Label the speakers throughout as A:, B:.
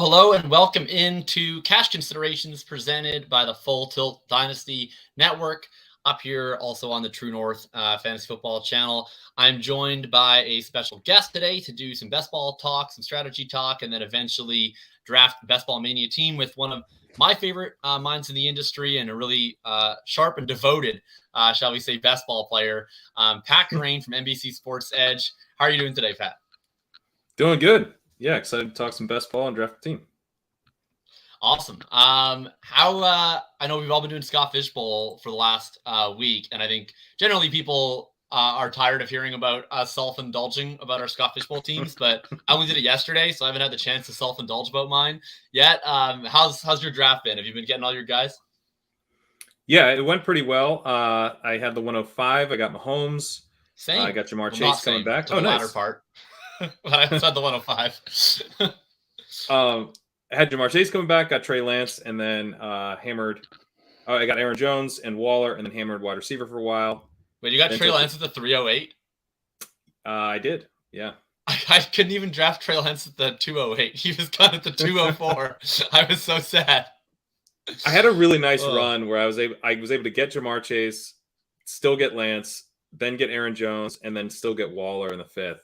A: Hello, and welcome into Cash Considerations presented by the Full Tilt Dynasty Network, up here also on the True North Fantasy Football channel. I'm joined by a special guest today to do some best ball talk, some strategy talk, and then eventually draft the Best Ball Mania team with one of my favorite minds in the industry and a really sharp and devoted, shall we say, best ball player, Pat Kerrane from NBC Sports Edge. How are you doing today, Pat?
B: Doing good. Yeah, excited to talk some best ball and draft the team.
A: Awesome. I know we've all been doing Scott Fishbowl for the last week, and I think generally people are tired of hearing about us self-indulging about our Scott Fishbowl teams, but I only did it yesterday, so I haven't had the chance to self-indulge about mine yet. How's your draft been? Have you been getting all your guys?
B: Yeah, it went pretty well. I had the 105. I got Mahomes.
A: Same.
B: I got Jamar Chase coming back.
A: The latter part. But I had the 105.
B: I had Jamar Chase coming back, got Trey Lance, and then hammered. I got Aaron Jones and Waller, and then hammered wide receiver for a while.
A: Wait, you got Trey Lance at the 308?
B: I did, yeah.
A: I couldn't even draft Trey Lance at the 208. He was gone at the 204. I was so sad.
B: I had a really nice run where I was able to get Jamar Chase, still get Lance, then get Aaron Jones, and then still get Waller in the 5th.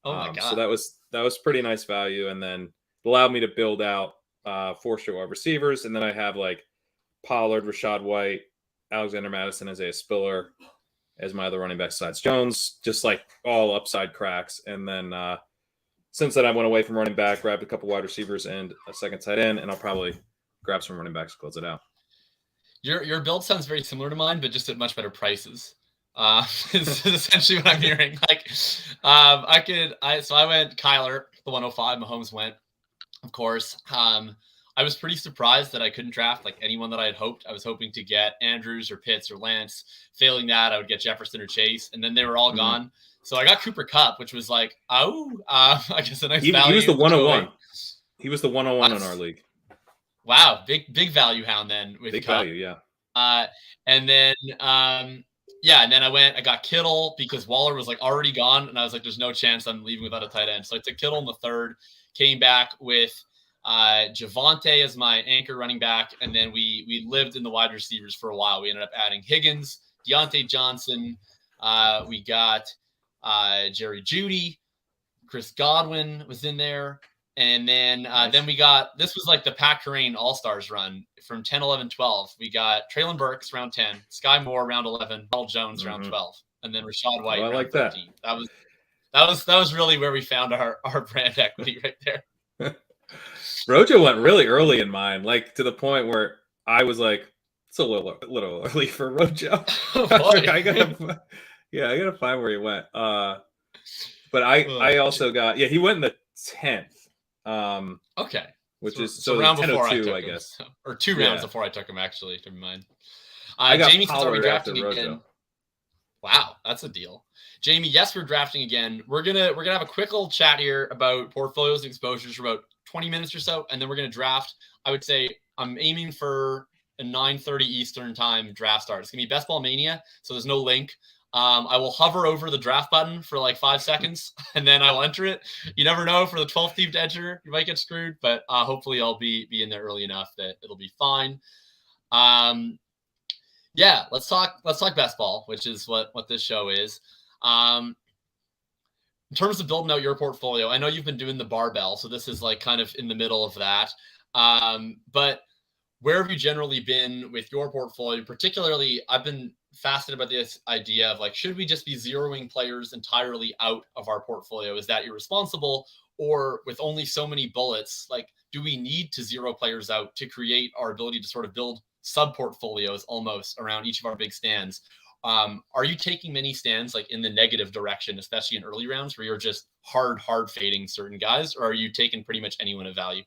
A: Oh my God.
B: So that was pretty nice value, and then it allowed me to build out 4 straight wide receivers, and then I have like Pollard, Rashad White, Alexander Madison, Isaiah Spiller as my other running back besides Jones, just like all upside cracks. And then since then I went away from running back, grabbed a couple wide receivers and a second tight end, and I'll probably grab some running backs to close it out.
A: Your build sounds very similar to mine, but just at much better prices. Is essentially what I'm hearing. So I went Kyler, the 105. Mahomes went, of course. I was pretty surprised that I couldn't draft like anyone that I had hoped. I was hoping to get Andrews or Pitts or Lance. Failing that, I would get Jefferson or Chase, and then they were all gone. So I got Cooper Kupp, which was like, I guess a nice value.
B: He was the 101. He was the 101 in our league.
A: Wow, big value hound then with
B: big
A: Kupp.
B: Value, yeah.
A: And then and then I got Kittle because Waller was like already gone, and I was like, there's no chance I'm leaving without a tight end. So I took Kittle in the 3rd, came back with Javonte as my anchor running back, and then we lived in the wide receivers for a while. We ended up adding Higgins, Deontay Johnson, we got Jerry Jeudy, Chris Godwin was in there. And then then we got, this was like the Pat Kerrane All-Stars run from 10, 11, 12. We got Treylon Burks round 10, Sky Moore round 11, Donald Jones round 12, and then Rashad White round
B: like
A: 13. That was really where we found our brand equity right there.
B: Rojo went really early in mine, like to the point where I was like, it's a little early for Rojo. I gotta find where he went. But I also got, he went in the 10th.
A: Okay.
B: Which is
A: so round before I took
B: I guess.
A: Him. Or 2 rounds before I took him, actually, to mind.
B: I got
A: Jamie,
B: Pollard
A: since drafting
B: after
A: again.
B: Rojo.
A: Wow, that's a deal. Jamie, yes, we're drafting again. We're gonna have a quick little chat here about portfolios and exposures for about 20 minutes or so, and then we're gonna draft. I would say I'm aiming for a 9:30 Eastern time draft start. It's gonna be Best Ball Mania, so there's no link. I will hover over the draft button for like 5 seconds, and then I will enter it. You never know, for the 12th team to enter, you might get screwed, but hopefully I'll be in there early enough that it'll be fine. Let's talk best ball, which is what this show is. In terms of building out your portfolio, I know you've been doing the barbell, so this is like kind of in the middle of that. But where have you generally been with your portfolio? Particularly, I've been fascinated by this idea of like, should we just be zeroing players entirely out of our portfolio? Is that irresponsible? Or with only so many bullets, like, do we need to zero players out to create our ability to sort of build sub portfolios almost around each of our big stands? Are you taking many stands like in the negative direction, especially in early rounds where you're just hard fading certain guys, or are you taking pretty much anyone of value?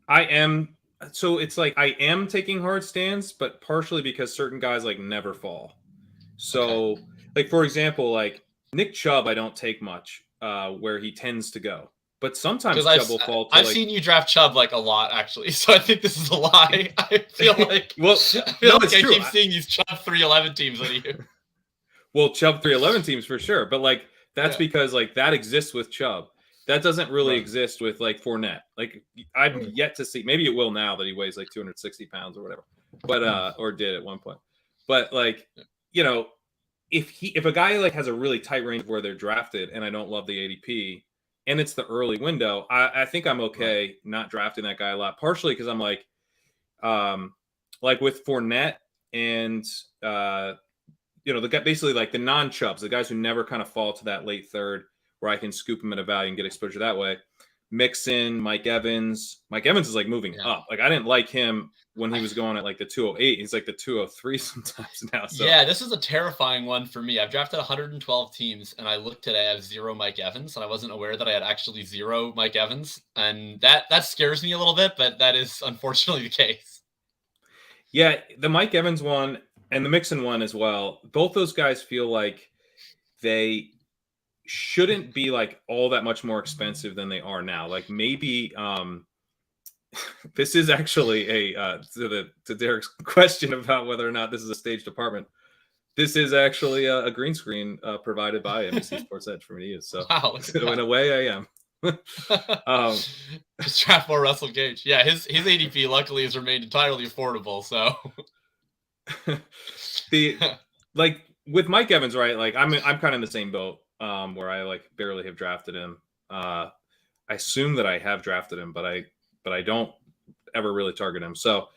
B: I am. So it's like I am taking hard stands, but partially because certain guys like never fall. So like, for example, like Nick Chubb, I don't take much where he tends to go. But sometimes Chubb will fall to
A: I've seen you draft Chubb like a lot, actually. So I think this is a lie. I feel like I keep seeing these Chubb 311 teams on you.
B: Well, Chubb 311 teams for sure. But like that's because like that exists with Chubb. That doesn't really
A: Right.
B: exist with like Fournette. Like I've yet to see. Maybe it will now that he weighs like 260 pounds or whatever, but or did at one point. But like, you know, if a guy like has a really tight range of where they're drafted, and I don't love the ADP, and it's the early window, I think I'm okay not drafting that guy a lot. Partially because I'm like with Fournette and the guy basically like the non-chubs, the guys who never kind of fall to that late third where I can scoop him at a value and get exposure that way. Mix in Mike Evans. Mike Evans is like moving up. Like I didn't like him when he was going at like the 208. He's like the 203 sometimes now. So.
A: Yeah, this is a terrifying one for me. I've drafted 112 teams, and I looked today, I have 0 Mike Evans, and I wasn't aware that I had actually 0 Mike Evans. And that scares me a little bit, but that is unfortunately the case.
B: Yeah, the Mike Evans one and the Mixon one as well. Both those guys feel like they shouldn't be like all that much more expensive than they are now. Like maybe this is actually to Derek's question about whether or not this is a staged apartment. This is actually a green screen provided by NBC Sports Edge for me to use. So
A: wow,
B: in a way, I am.
A: Just draft more Russell Gage. Yeah, his ADP luckily has remained entirely affordable. So
B: like with Mike Evans, right? Like I'm kind of in the same boat where I like barely have drafted him. I assume that I have drafted him, but I don't ever really target him. So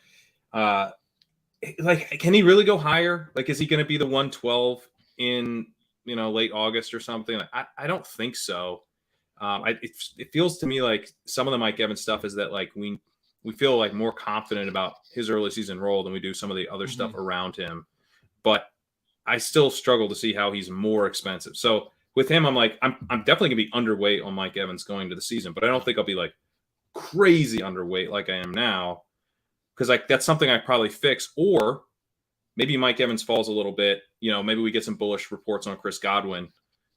B: like can he really go higher? Like is he going to be the 112 in late August or something? Like, I don't think so. It feels to me like some of the Mike Evans stuff is that like we feel like more confident about his early season role than we do some of the other stuff around him. But I still struggle to see how he's more expensive. So with him, I'm like, I'm definitely gonna be underweight on Mike Evans going into the season, but I don't think I'll be like crazy underweight like I am now. Because like that's something I probably fix, or maybe Mike Evans falls a little bit. Maybe we get some bullish reports on Chris Godwin.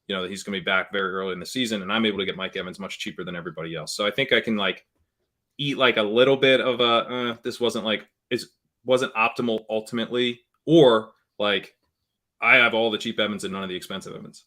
B: That he's going to be back very early in the season, and I'm able to get Mike Evans much cheaper than everybody else. So I think I can like eat like a little bit of this wasn't optimal ultimately, or like I have all the cheap Evans and none of the expensive Evans.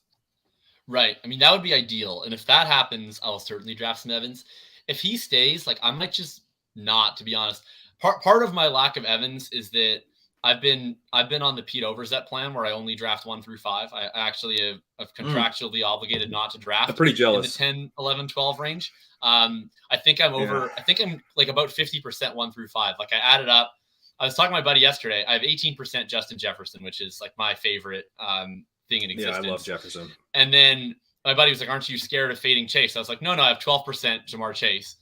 A: Right. I mean, that would be ideal. And if that happens, I'll certainly draft some Evans. If he stays, like I might just not, to be honest. Part of my lack of Evans is that I've been on the Pete Overzet plan where I only draft 1 through 5. I actually have contractually obligated not to draft.
B: I'm pretty jealous.
A: In the 10, 11, 12 range. I think I'm over. I think I'm like about 50% 1 through 5. Like I added up. I was talking to my buddy yesterday. I have 18% Justin Jefferson, which is like my favorite thing in existence.
B: Yeah, I love Jefferson.
A: And then my buddy was like, "Aren't you scared of fading Chase?" I was like, "No, I have 12% Jamar Chase."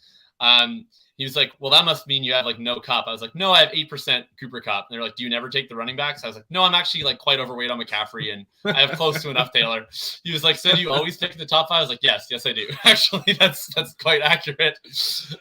A: He was like, "Well, that must mean you have like no Cup." I was like, "No, I have 8% Cooper Cup." And they're like, "Do you never take the running backs?" I was like, "No, I'm actually like quite overweight on McCaffrey and I have close to enough Taylor." He was like, "So do you always pick the top 5?" I was like, yes, I do. Actually, that's quite accurate. So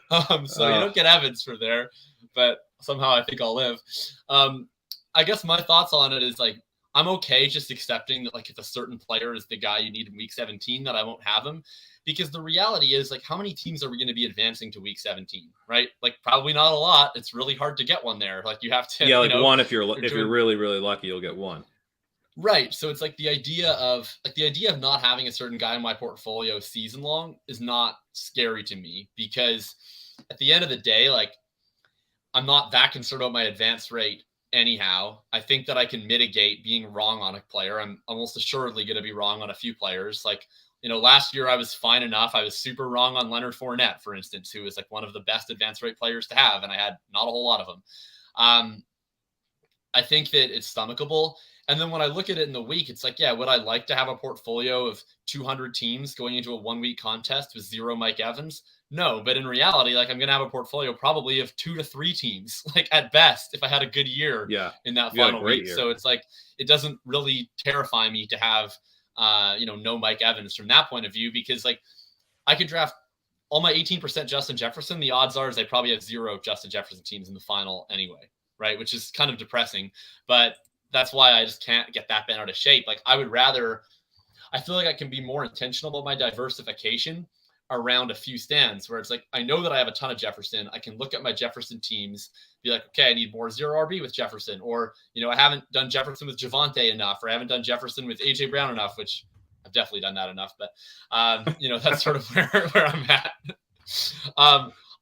A: you don't get Evans for there, but somehow I think I'll live. I guess my thoughts on it is like, I'm okay just accepting that like if a certain player is the guy you need in week 17, that I won't have him. Because the reality is, like, how many teams are we going to be advancing to week 17, right? Like, probably not a lot. It's really hard to get one there. Like, you have to,
B: one if you're really, really lucky, you'll get one.
A: Right. So it's like the idea of not having a certain guy in my portfolio season long is not scary to me, because at the end of the day, like, I'm not that concerned about my advance rate anyhow. I think that I can mitigate being wrong on a player. I'm almost assuredly going to be wrong on a few players. Like, last year I was fine enough. I was super wrong on Leonard Fournette, for instance, who is like one of the best advance rate players to have, and I had not a whole lot of them. I think that it's stomachable. And then when I look at it in the week, it's like, yeah, would I like to have a portfolio of 200 teams going into a 1-week contest with 0 Mike Evans? No, but in reality, like I'm going to have a portfolio probably of 2 to 3 teams, like at best, if I had a good year in that final week. So it's like, it doesn't really terrify me to have, no Mike Evans from that point of view, because like I could draft all my 18% Justin Jefferson. The odds are is I probably have 0 Justin Jefferson teams in the final anyway, right? Which is kind of depressing, but that's why I just can't get that bent out of shape. Like I feel like I can be more intentional about my diversification around a few stands where it's like, I know that I have a ton of Jefferson. I can look at my Jefferson teams, be like, okay, I need more 0 RB with Jefferson, or, I haven't done Jefferson with Javonte enough, or I haven't done Jefferson with AJ Brown enough, which I've definitely done that enough, but that's sort of where I'm at.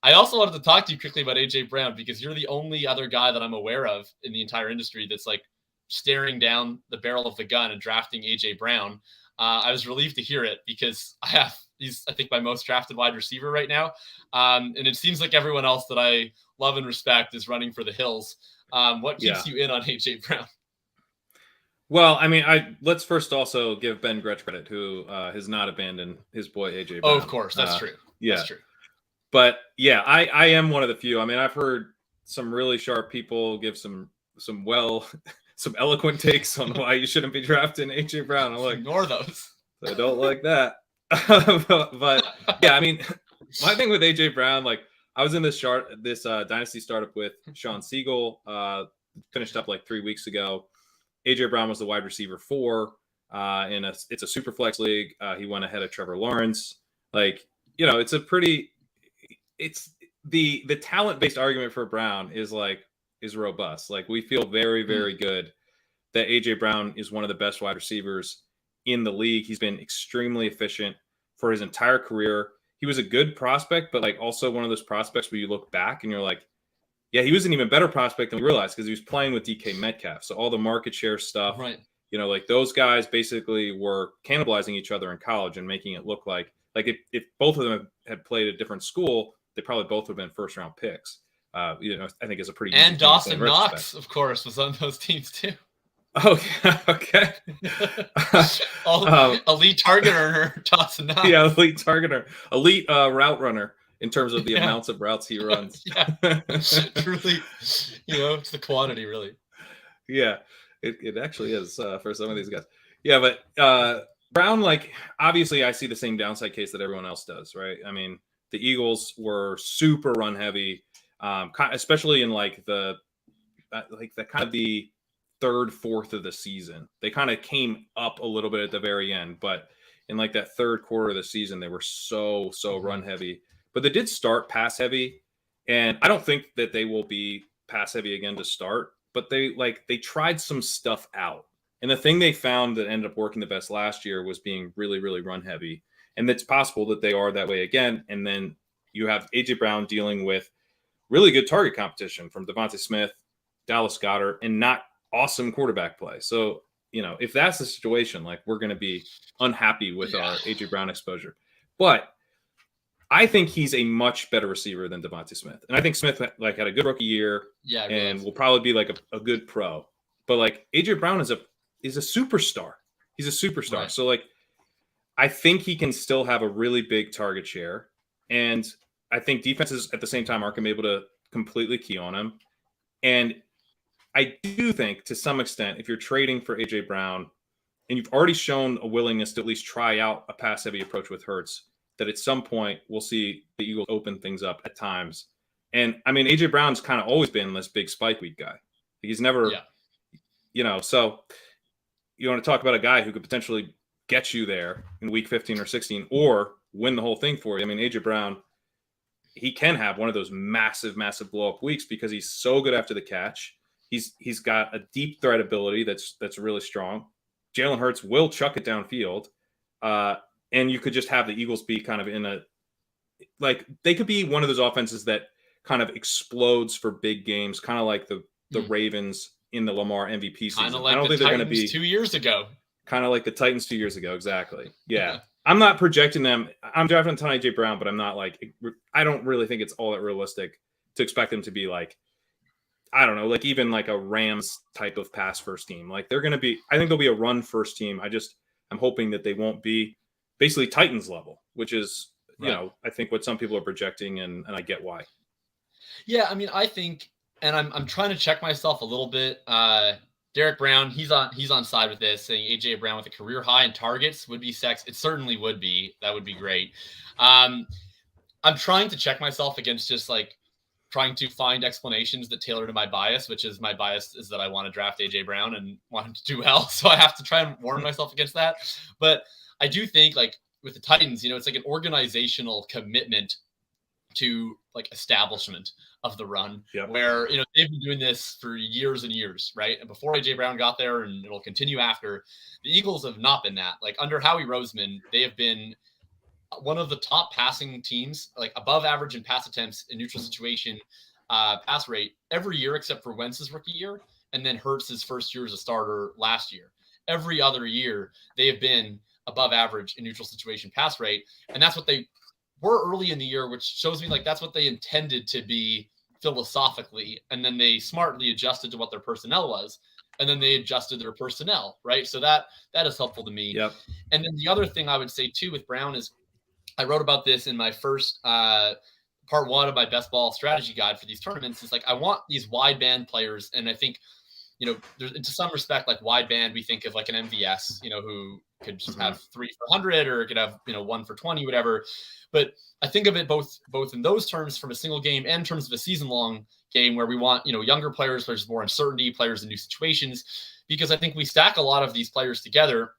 A: I also wanted to talk to you quickly about AJ Brown, because you're the only other guy that I'm aware of in the entire industry that's like staring down the barrel of the gun and drafting AJ Brown. I was relieved to hear it, because he's, I think, my most drafted wide receiver right now. And it seems like everyone else that I love and respect is running for the hills. What keeps you in on AJ Brown?
B: Well, I mean, let's first also give Ben Gretch credit, who has not abandoned his boy AJ Brown.
A: Oh, of course, that's true.
B: Yeah,
A: that's true.
B: But yeah, I am one of the few. I mean, I've heard some really sharp people give some eloquent takes on why you shouldn't be drafting AJ Brown. I'm like,
A: ignore those.
B: I don't like that. but yeah, I mean, my thing with AJ Brown, like, I was in this Dynasty startup with Sean Siegel, finished up like 3 weeks ago. AJ Brown was the wide receiver 4 it's a super flex league. He went ahead of Trevor Lawrence. Like, it's the talent-based argument for Brown is robust. Like, we feel very, very good that AJ Brown is one of the best wide receivers in the league. He's been extremely efficient for his entire career. He was a good prospect, but like also one of those prospects where you look back and you're like, yeah, he was an even better prospect than we realized, because he was playing with DK Metcalf. So all the market share stuff,
A: right?
B: Like those guys basically were cannibalizing each other in college and making it look like if both of them had played at a different school, they probably both would have been first round picks. I think it's a pretty
A: and Dawson Knox, of course, was on those teams too.
B: Okay.
A: Elite target runner, Dawson Knox.
B: Yeah, elite targeter, elite route runner in terms of the amounts of routes he runs.
A: Truly, it's the quantity, really.
B: Yeah, it actually is for some of these guys. Yeah, but Brown, like, obviously I see the same downside case that everyone else does, right? I mean, the Eagles were super run heavy, especially in the kind of the third, fourth of the season. They kind of came up a little bit at the very end, but in like that third quarter of the season, they were so run heavy. But they did start pass heavy, and I don't think that they will be pass heavy again to start. But they tried some stuff out, and the thing they found that ended up working the best last year was being really, really run heavy. And it's possible that they are that way again. And then you have AJ Brown dealing with really good target competition from Devontae Smith, Dallas Goedert, and not awesome quarterback play. So, if that's the situation, like, we're going to be unhappy with our AJ Brown exposure. But I think he's a much better receiver than Devontae Smith. And I think Smith had a good rookie year and will probably be like a good pro. But like, AJ Brown is a superstar. He's a superstar. Right. So like, I think he can still have a really big target share. And I think defenses at the same time aren't going to be able to completely key on him. And I do think, to some extent, if you're trading for AJ Brown and you've already shown a willingness to at least try out a pass-heavy approach with Hurts, that at some point we'll see the Eagles open things up at times. And I mean, AJ Brown's kind of always been this big spike week guy. He's never, so you want to talk about a guy who could potentially get you there in week 15 or 16 or win the whole thing for you. I mean, AJ Brown, he can have one of those massive blow-up weeks because he's so good after the catch. He's got a deep threat ability that's really strong. Jalen Hurts will chuck it downfield. And you could just have the Eagles be kind of they could be one of those offenses that kind of explodes for big games, kind of like the Ravens in the Lamar MVP season.
A: Kind of like I don't think they're going to be 2 years ago.
B: Kind of like the Titans 2 years ago. Exactly. Yeah. I'm not projecting them. I'm drafting a ton of AJ Brown, but I'm not I don't really think it's all that realistic to expect them to be I don't know, even a Rams type of pass first team. They're going to be, I think they'll be a run first team. I'm hoping that they won't be basically Titans level, which is, I think what some people are projecting, and I get why.
A: Yeah. I mean, I think, and I'm trying to check myself a little bit. Derek Brown, he's on side with this, saying AJ Brown with a career high in targets would be sex. It certainly would be. That would be great. I'm trying to check myself against just trying to find explanations that tailor to my bias, which is my bias is that I want to draft AJ Brown and want him to do well. So I have to try and warn myself against that. But I do think with the Titans, it's an organizational commitment to like establishment of the run,
B: Yep.
A: where they've been doing this for years and years, right? And before AJ Brown got there, and it'll continue after. The Eagles have not been that. Like under Howie Roseman, they have been one of the top passing teams, like above average in pass attempts in neutral situation pass rate every year except for Wentz's rookie year, and then Hurts's first year as a starter last year. Every other year, they have been above average in neutral situation pass rate, and that's what they were early in the year, which shows me like that's what they intended to be philosophically, and then they smartly adjusted to what their personnel was, and then they adjusted their personnel, right? So that is helpful to me.
B: Yep.
A: And then the other thing I would say too with Brown is I wrote about this in my first part one of my best ball strategy guide for these tournaments. Is like I want these wide band players, and I think there's to some respect like wide band we think of like an MVS, who could just have 3 for 100 or could have 1 for 20, whatever. But I think of it both in those terms from a single game and in terms of a season long game where we want younger players, there's more uncertainty, players in new situations, because I think we stack a lot of these players together,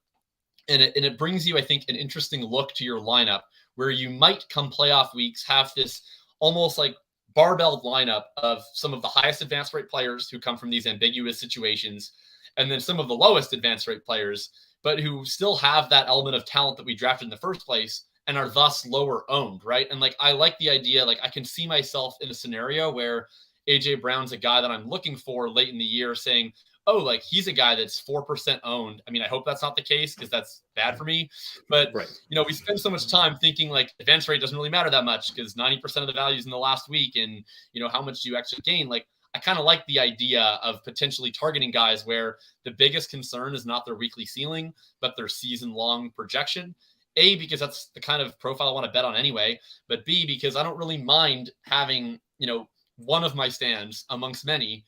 A: and it brings you I think an interesting look to your lineup, where you might come playoff weeks have this almost like barbelled lineup of some of the highest advance rate players who come from these ambiguous situations, and then some of the lowest advance rate players, but who still have that element of talent that we drafted in the first place and are thus lower owned, right? And like I like the idea, like I can see myself in a scenario where AJ Brown's a guy that I'm looking for late in the year saying, oh, like he's a guy that's 4% owned. I mean, I hope that's not the case because that's bad for me. But,
B: right.
A: We spend so much time thinking like advance rate doesn't really matter that much because 90% of the values in the last week and, how much do you actually gain? Like, I kind of like the idea of potentially targeting guys where the biggest concern is not their weekly ceiling, but their season-long projection. A, because that's the kind of profile I want to bet on anyway. But B, because I don't really mind having, one of my stands amongst many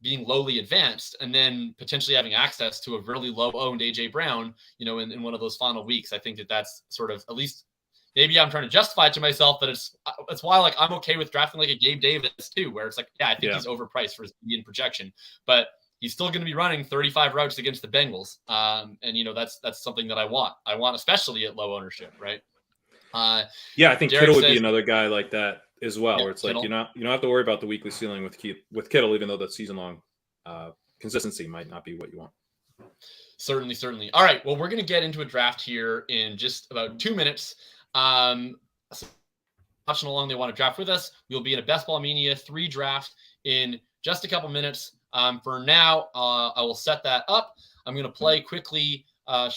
A: being lowly advanced and then potentially having access to a really low owned AJ Brown, in one of those final weeks. I think that's sort of, at least maybe I'm trying to justify it to myself, but it's why like I'm okay with drafting like a Gabe Davis too, where it's like, yeah, I think he's overpriced for his median projection, but he's still going to be running 35 routes against the Bengals. And that's something that I want, especially at low ownership. Right.
B: I think
A: Derek
B: Kittle would
A: says,
B: be another guy like that as well, where it's like, you don't have to worry about the weekly ceiling with Kittle, even though that season long consistency might not be what you want.
A: Certainly. All right. Well, we're going to get into a draft here in just about 2 minutes. Watching along, they want to draft with us. We'll be in a Best Ball Mania 3 draft in just a couple minutes. For now, I will set that up. I'm going to play quickly a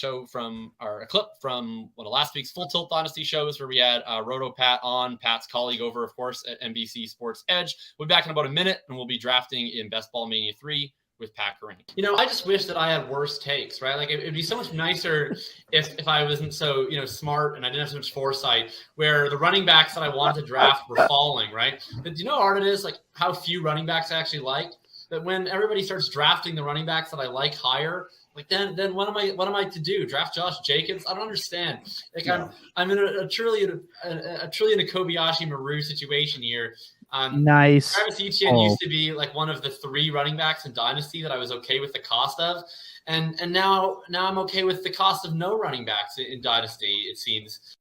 A: clip from one of last week's Full Tilt Dynasty shows where we had Roto Pat on, Pat's colleague over, of course, at NBC Sports Edge. We'll be back in about a minute, and we'll be drafting in Best Ball Mania 3 with Pat Kerrane. I just wish that I had worse takes, right? Like it'd be so much nicer if I wasn't so, smart and I didn't have so much foresight, where the running backs that I wanted to draft were falling, right? But do you know how hard it is, like how few running backs I actually like? That when everybody starts drafting the running backs that I like higher, like then what am I to do? Draft Josh Jacobs? I don't understand. Like I'm in a truly a Kobayashi Maru situation here.
C: Nice.
A: Travis Etienne used to be like one of the 3 running backs in Dynasty that I was okay with the cost of, and now I'm okay with the cost of no running backs in Dynasty, it seems.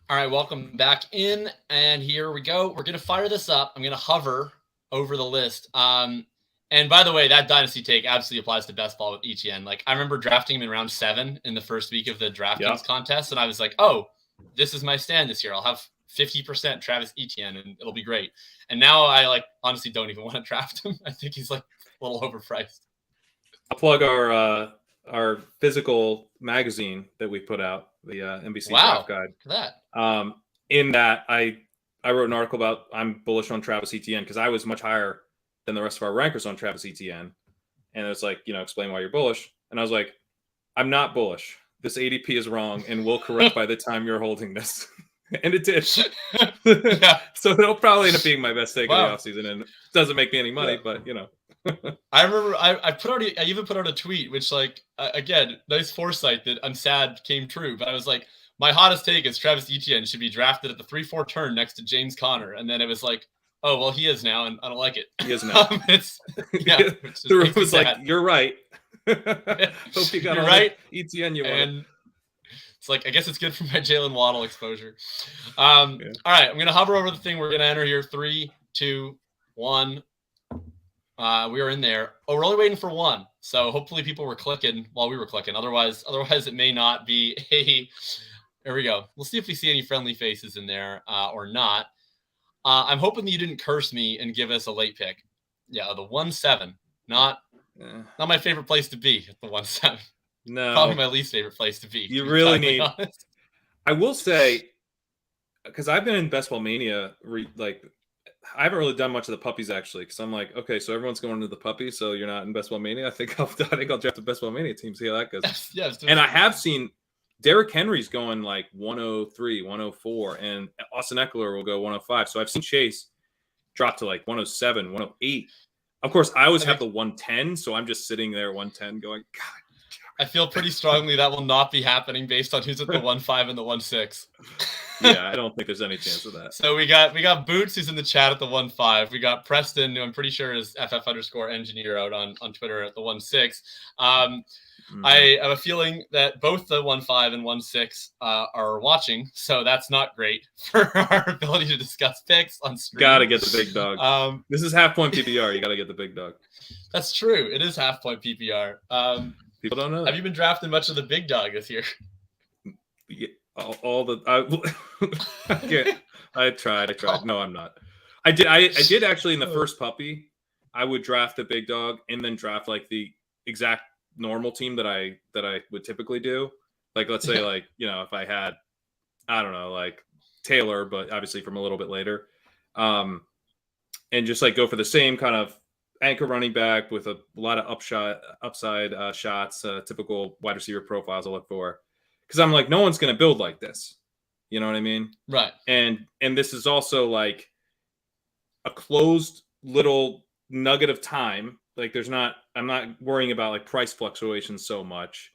A: All right, welcome back in, and here we go. We're going to fire this up. I'm going to hover over the list. And by the way, that Dynasty take absolutely applies to Best Ball with Etienne. Like, I remember drafting him in round 7 in the first week of the DraftKings contest, and I was like, oh, this is my stand this year. I'll have 50% Travis Etienne, and it'll be great. And now I, honestly don't even want to draft him. I think he's, a little overpriced.
B: I'll plug our physical magazine that we put out, the NBC Draft Guide.
A: Look at that.
B: In that, I wrote an article about I'm bullish on Travis Etienne because I was much higher than the rest of our rankers on Travis Etienne. And it's like, explain why you're bullish. And I was like, I'm not bullish. This ADP is wrong and will correct by the time you're holding this. And it did. So it'll probably end up being my best take of the offseason. And it doesn't make me any money, but
A: I remember I even put out a tweet, which again, nice foresight that I'm sad came true. But I was like, my hottest take is Travis Etienne should be drafted at the 3-4 turn next to James Conner. And then it was like, oh, well, he is now, and I don't like it.
B: He is now.
A: The
B: room was like, you're right. Hope you got
A: You're
B: all
A: right.
B: the ETN you wanted.
A: And it's like, I guess it's good for my Jalen Waddle exposure.
B: Yeah.
A: All right, I'm going to hover over the thing. We're going to enter here. 3, 2, 1. We are in there. Oh, we're only waiting for 1. So hopefully people were clicking while we were clicking. Otherwise it may not be a. There we go. We'll see if we see any friendly faces in there or not. I'm hoping that you didn't curse me and give us a late pick. Yeah, the 1-7. Not my favorite place to be at the 1-7.
B: No.
A: Probably my least favorite place to be.
B: You really need. Honest. I will say, because I've been in Best Ball Mania, I haven't really done much of the puppies actually, because I'm like, okay, so everyone's going into the puppy, so you're not in Best Ball Mania. I think I'll draft the Best Ball Mania team, see how that goes.
A: Yeah,
B: and I have seen Derrick Henry's going like 103, 104, and Austin Eckler will go 105. So I've seen Chase drop to like 107, 108. Of course, I always have the 110, so I'm just sitting there at 110 going, God.
A: I feel pretty strongly that will not be happening based on who's at the 1-5 and the 1-6.
B: Yeah, I don't think there's any chance of that.
A: So we got Boots, who's in the chat at the 1-5. We got Preston, who I'm pretty sure is FF_engineer out on Twitter at the 1-6. I have a feeling that both the 1-5 and 1-6 are watching, so that's not great for our ability to discuss picks on stream.
B: Gotta get the big dog. This is half-point PPR. You gotta get the big dog.
A: That's true. It is half-point PPR.
B: People don't know that.
A: Have you been drafting much of the big dog this year?
B: Yeah, I tried. No, I'm not. I did actually in the first puppy. I would draft the big dog and then draft like the exact normal team that I would typically do. Like, let's say like, if I had, I don't know, like Taylor, but obviously from a little bit later, and just like go for the same kind of anchor running back with a lot of upside shots, typical wide receiver profiles I look for. Because I'm like, no one's going to build like this. You know what I mean?
A: Right.
B: And this is also like a closed little nugget of time. Like I'm not worrying about like price fluctuations so much.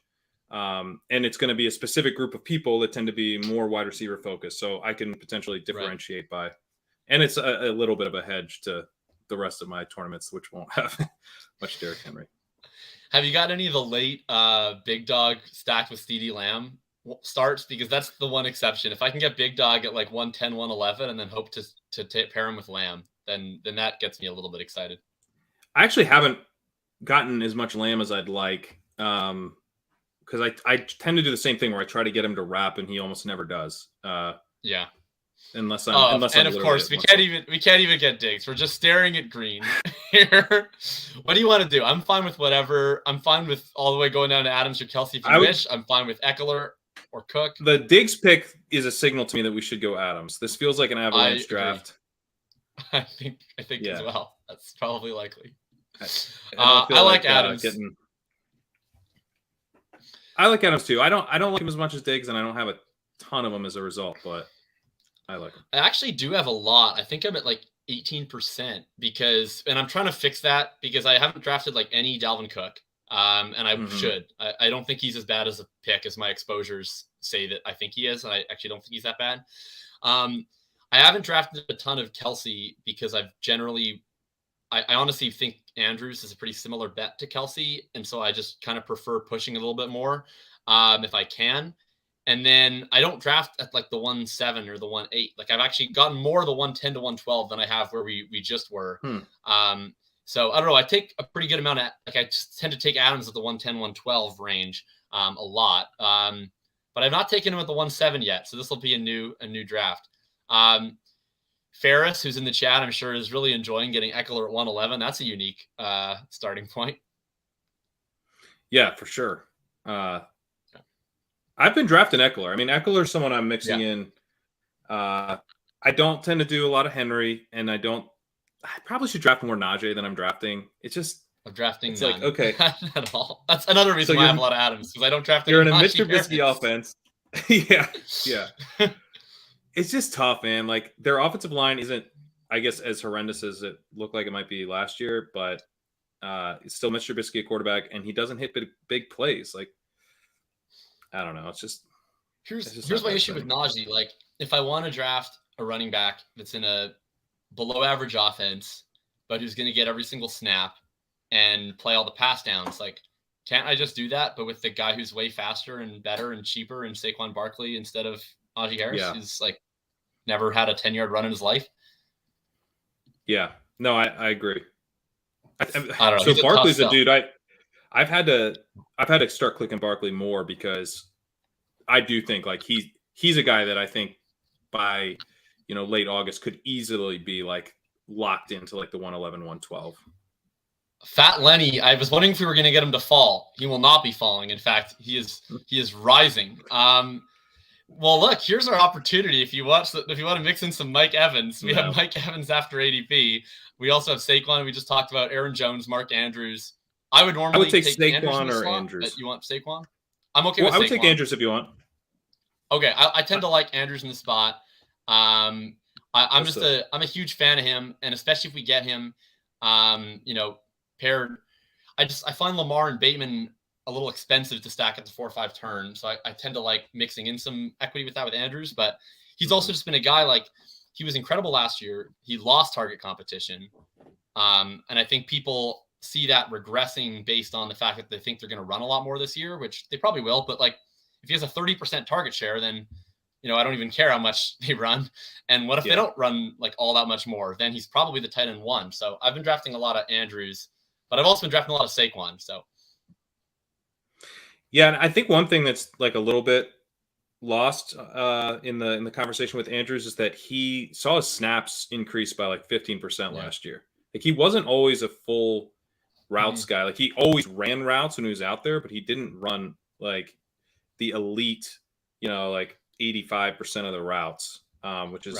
B: And it's going to be a specific group of people that tend to be more wide receiver focused. So I can potentially differentiate by, and it's a little bit of a hedge to the rest of my tournaments, which won't have much Derrick Henry.
A: Have you got any of the late big dog stacked with CeeDee Lamb starts? Because that's the one exception. If I can get big dog at like 110, 111, and then hope to pair him with Lamb, then that gets me a little bit excited.
B: I actually haven't gotten as much Lamb as I'd like, because I tend to do the same thing where I try to get him to wrap, and he almost never does.
A: Yeah.
B: Unless
A: and of course we can't even get Diggs. We're just staring at green here. What do you want to do? I'm fine with whatever. I'm fine with all the way going down to Adams or Kelsey if you wish. I'm fine with Eckler or Cook.
B: The Diggs pick is a signal to me that we should go Adams. This feels like an Avalanche draft.
A: I think as well. That's probably likely.
B: I
A: like Adams.
B: I like Adams too. I don't like him as much as Diggs, and I don't have a ton of them as a result, but I like him.
A: I actually do have a lot. I think I'm at like 18% and I'm trying to fix that because I haven't drafted like any Dalvin Cook. And I should. I don't think he's as bad as a pick as my exposures say that I think he is. And I actually don't think he's that bad. I haven't drafted a ton of Kelsey because I honestly think Andrews is a pretty similar bet to Kelsey. And so I just kind of prefer pushing a little bit more if I can. And then I don't draft at like the 1-7 or the 1-8. Like I've actually gotten more of the 110 to 112 than I have where we just were. So I don't know. I take a pretty good amount of, like I just tend to take Adams at the 110, 112 range a lot. But I've not taken him at the 1-7 yet. So this will be a new draft. Ferris, who's in the chat, I'm sure is really enjoying getting Eckler at 111. That's a unique starting point.
B: Yeah, for sure. I've been drafting Eckler. I mean, Eckler is someone I'm mixing in. I don't tend to do a lot of Henry, and I probably should draft more Najee than I'm drafting. It's just
A: I'm drafting
B: it's
A: none.
B: Like, okay.
A: At all. That's another reason why I have a lot of Adams, because I don't draft.
B: You're in a Mitch Trubisky offense. Yeah. It's just tough, man. Like their offensive line isn't, I guess, as horrendous as it looked like it might be last year, but it's still Mitch Trubisky at quarterback, and he doesn't hit big plays. Like, I don't know. It's just
A: here's my issue with Najee. Like, if I want to draft a running back that's in a below average offense, but who's going to get every single snap and play all the pass downs, like can't I just do that? But with the guy who's way faster and better and cheaper and Saquon Barkley instead of Najee Harris, who's like never had a 10-yard run in his life.
B: Yeah, no, I agree.
A: I don't know.
B: So Barkley's a dude I've had to start clicking Barkley more because I do think like he's a guy that I think by late August could easily be like locked into like the 111, 112.
A: Fat Lenny, I was wondering if we were going to get him to fall. He will not be falling. In fact, he is rising. Well, look, here's our opportunity. If you want to mix in some Mike Evans, we have Mike Evans after ADP. We also have Saquon. We just talked about Aaron Jones, Mark Andrews. I would take
B: Saquon
A: or
B: slot, Andrews.
A: But you want Saquon? I'm okay with Saquon.
B: I would take Andrews if you want.
A: Okay, I tend to like Andrews in the spot. I'm a huge fan of him, and especially if we get him, paired. I find Lamar and Bateman a little expensive to stack at the 4-5 turn, so I tend to like mixing in some equity with that with Andrews. But he's also just been a guy like he was incredible last year. He lost target competition, and I think people see that regressing based on the fact that they think they're going to run a lot more this year, which they probably will. But like if he has a 30% target share, then I don't even care how much they run. And what if they don't run like all that much more? Then he's probably the tight end 1. So I've been drafting a lot of Andrews, but I've also been drafting a lot of Saquon. So
B: yeah, and I think one thing that's like a little bit lost in the conversation with Andrews is that he saw his snaps increase by like 15% last year. Like he wasn't always a full routes guy. Like he always ran routes when he was out there, but he didn't run like the elite, like 85% of the routes, which is,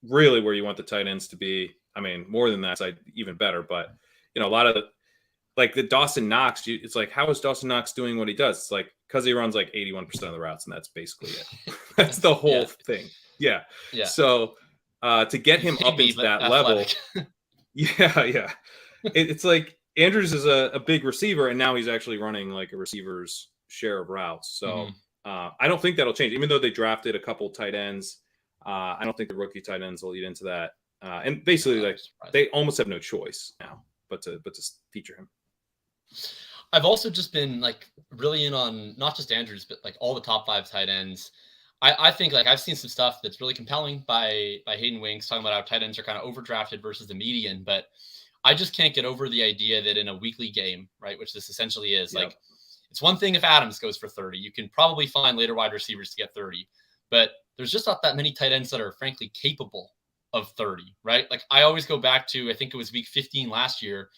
B: really where you want the tight ends to be. I mean, more than that, even better. But, a lot of like the Dawson Knox, it's like, how is Dawson Knox doing what he does? It's like, because he runs like 81% of the routes, and that's basically it. That's the whole thing. Yeah. So to get him up into that level, it's like Andrews is a big receiver, and now he's actually running like a receiver's share of routes. So I don't think that'll change, even though they drafted a couple tight ends. I don't think the rookie tight ends will eat into that. And basically, like they almost have no choice now but to feature him.
A: I've also just been like really in on not just Andrews, but like all the top 5 tight ends. I think like I've seen some stuff that's really compelling by Hayden Winks talking about how tight ends are kind of overdrafted versus the median, but I just can't get over the idea that in a weekly game, right, which this essentially is, like it's one thing if Adams goes for 30, you can probably find later wide receivers to get 30, but there's just not that many tight ends that are frankly capable of 30, right? Like I always go back to, I think it was week 15 last year,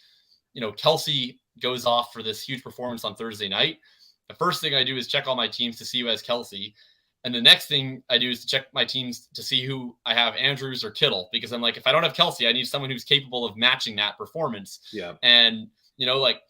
A: Kelsey goes off for this huge performance on Thursday night. The first thing I do is check all my teams to see who has Kelsey. And the next thing I do is to check my teams to see who I have, Andrews or Kittle, because I'm like, if I don't have Kelsey, I need someone who's capable of matching that performance.
B: Yeah.
A: And, like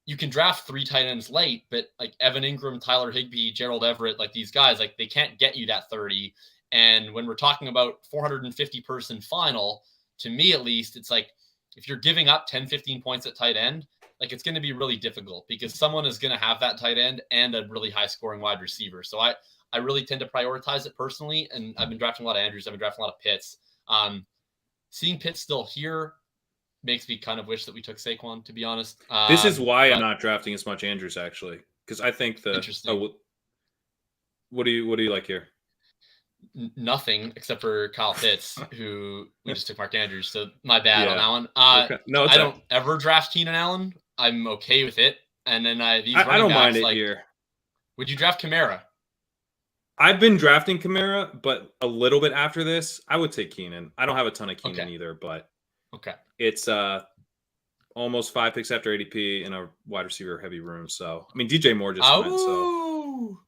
A: you can draft 3 tight ends late, but like Evan Ingram, Tyler Higbee, Gerald Everett, like these guys, like they can't get you that 30. And when we're talking about 450 person final, to me, at least, it's like, if you're giving up 10, 15 points at tight end, like it's going to be really difficult because someone is going to have that tight end and a really high scoring wide receiver. So I really tend to prioritize it personally. And I've been drafting a lot of Andrews. I've been drafting a lot of Pitts. Seeing Pitts still here makes me kind of wish that we took Saquon, to be honest.
B: This is why I'm not drafting as much Andrews, actually, because I think what do you like here?
A: Nothing except for Kyle Pitts, who we just took Mark Andrews. So my bad on that one.
B: Okay. No,
A: I don't ever draft Keenan Allen. I'm okay with it. And then I
B: don't mind it here.
A: Would you draft Kamara?
B: I've been drafting Kamara, but a little bit after this, I would take Keenan. I don't have a ton of Keenan either, but it's almost 5 picks after ADP in a wide receiver heavy room. So I mean, DJ Moore just went. So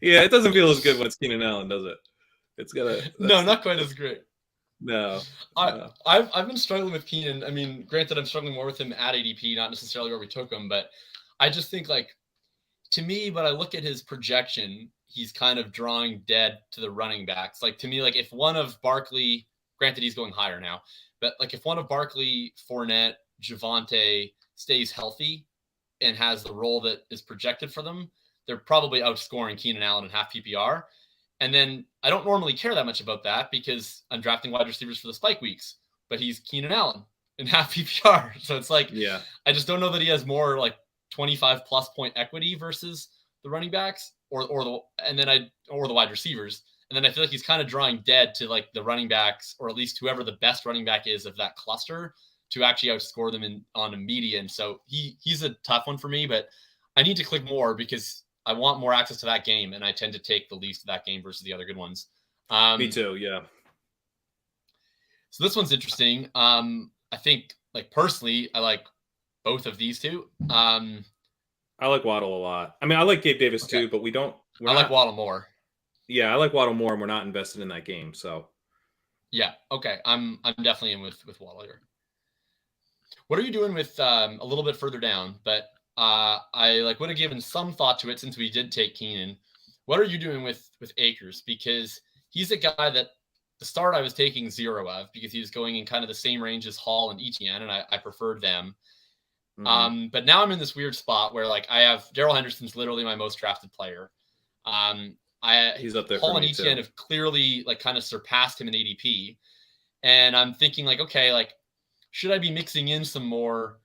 B: yeah, it doesn't feel as good when it's Keenan Allen, does it? It's gonna
A: not quite as great.
B: No.
A: I've been struggling with Keenan. I mean, granted, I'm struggling more with him at ADP, not necessarily where we took him, but I just think like to me, when I look at his projection, he's kind of drawing dead to the running backs. Like to me, like if one of Barkley, granted he's going higher now, but like if one of Barkley, Fournette, Javonte stays healthy and has the role that is projected for them, they're probably outscoring Keenan Allen in half PPR. And then I don't normally care that much about that because I'm drafting wide receivers for the spike weeks, but he's Keenan Allen. in half PPR. So it's like,
B: Yeah.
A: I just don't know that he has more like 25 plus point equity versus the running backs or the wide receivers. And then I feel like he's kind of drawing dead to like the running backs, or at least whoever the best running back is of that cluster, to actually outscore them on a median. So he's a tough one for me, but I need to click more because I want more access to that game, and I tend to take the least of that game versus the other good ones.
B: Me too. Yeah.
A: So this one's interesting. I think, like, personally, I like both of these two.
B: I like Waddle a lot. I mean, I like Gabe Davis too, but I
A: like Waddle more.
B: Yeah, I like Waddle more, and we're not invested in that game. So
A: yeah, okay. I'm definitely in with Waddle here. What are you doing with a little bit further down? But I like would have given some thought to it since we did take Keenan. What are you doing with Akers? Because he's a guy that the start I was taking 0 of because he was going in kind of the same range as Hall and Etienne, and I preferred them. Mm-hmm. But now I'm in this weird spot where like I have Darrell Henderson's literally my most drafted player.
B: He's up there.
A: Hall and Etienne have clearly like kind of surpassed him in ADP, and I'm thinking like, okay, like should I be mixing in some more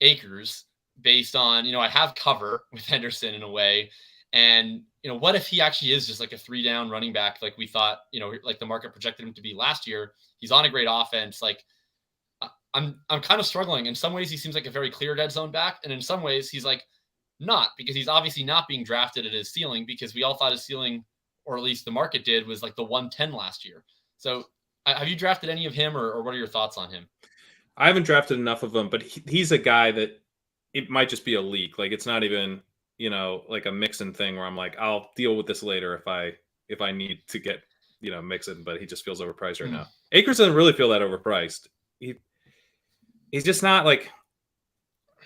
A: Akers based on, I have cover with Henderson in a way. And, what if he actually is just like a 3-down running back like we thought, like the market projected him to be last year? He's on a great offense. Like I'm kind of struggling. In some ways, he seems like a very clear dead zone back. And in some ways, he's like not, because he's obviously not being drafted at his ceiling, because we all thought his ceiling, or at least the market did, was like the 110 last year. So have you drafted any of him, or what are your thoughts on him?
B: I haven't drafted enough of them, but he's a guy that it might just be a leak. Like it's not even, like a Mixon thing where I'm like, I'll deal with this later if I need to get, Mixon, but he just feels overpriced right now. Akers doesn't really feel that overpriced. He's just not like,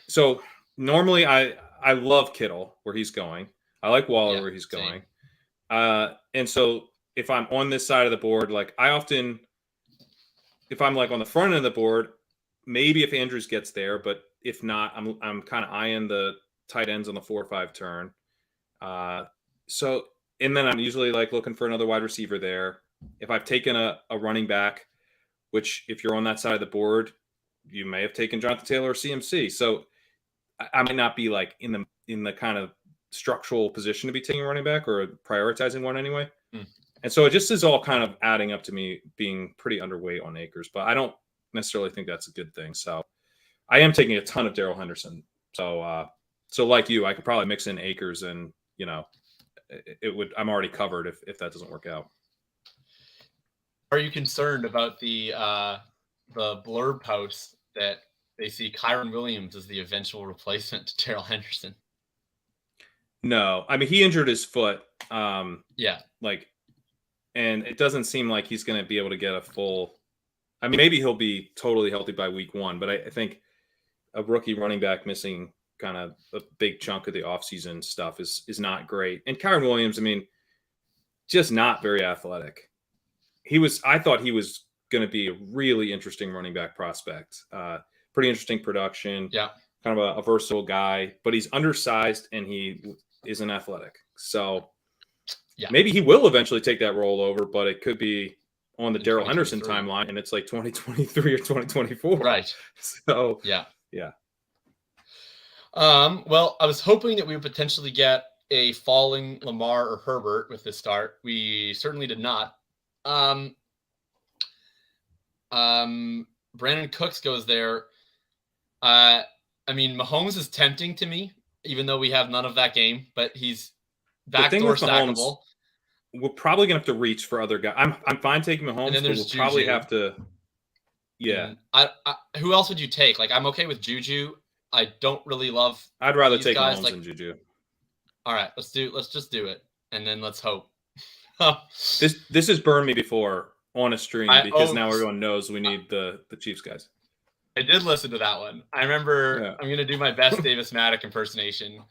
B: so normally I love Kittle where he's going. I like Waller where he's going. And so if I'm on this side of the board, like I often, if I'm like on the front end of the board, maybe if Andrews gets there, but if not, I'm kind of eyeing the tight ends on the 4 or 5 turn. So, and then I'm usually like looking for another wide receiver there. If I've taken a running back, which if you're on that side of the board, you may have taken Jonathan Taylor or CMC. So I might not be like in the kind of structural position to be taking a running back or prioritizing one anyway. And so it just is all kind of adding up to me being pretty underweight on Akers, but I don't necessarily think that's a good thing. So I am taking a ton of Darrell Henderson. So like you, I could probably mix in Akers and, I'm already covered if that doesn't work out.
A: Are you concerned about the blurb post that they see Kyren Williams as the eventual replacement to Darrell Henderson?
B: No, I mean, he injured his foot. And it doesn't seem like he's going to be able to get a full. I mean, maybe he'll be totally healthy by week 1, but I think a rookie running back missing kind of a big chunk of the offseason stuff is not great. And Kyren Williams, I mean, just not very athletic. I thought he was going to be a really interesting running back prospect. Pretty interesting production.
A: Yeah.
B: Kind of a versatile guy, but he's undersized and he isn't athletic. So maybe he will eventually take that role over, but it could be on the Darrell Henderson timeline, and it's like 2023 or 2024.
A: Right.
B: So
A: yeah.
B: Well,
A: I was hoping that we would potentially get a falling Lamar or Herbert with this start. We certainly did not. Brandon Cooks goes there. I mean, Mahomes is tempting to me, even though we have none of that game, but he's backdoor stackable.
B: Mahomes, we're probably gonna have to reach for other guys. I'm fine taking Mahomes, but we'll probably have to. Yeah.
A: Who else would you take? Like, I'm okay with Juju. I don't really love.
B: I'd rather take Mahomes than Juju.
A: All right, let's just do it, and then let's hope.
B: This has burned me before on a stream because now everyone knows we need the Chiefs guys.
A: I did listen to that one. I remember. I'm gonna do my best Davis Maddock impersonation.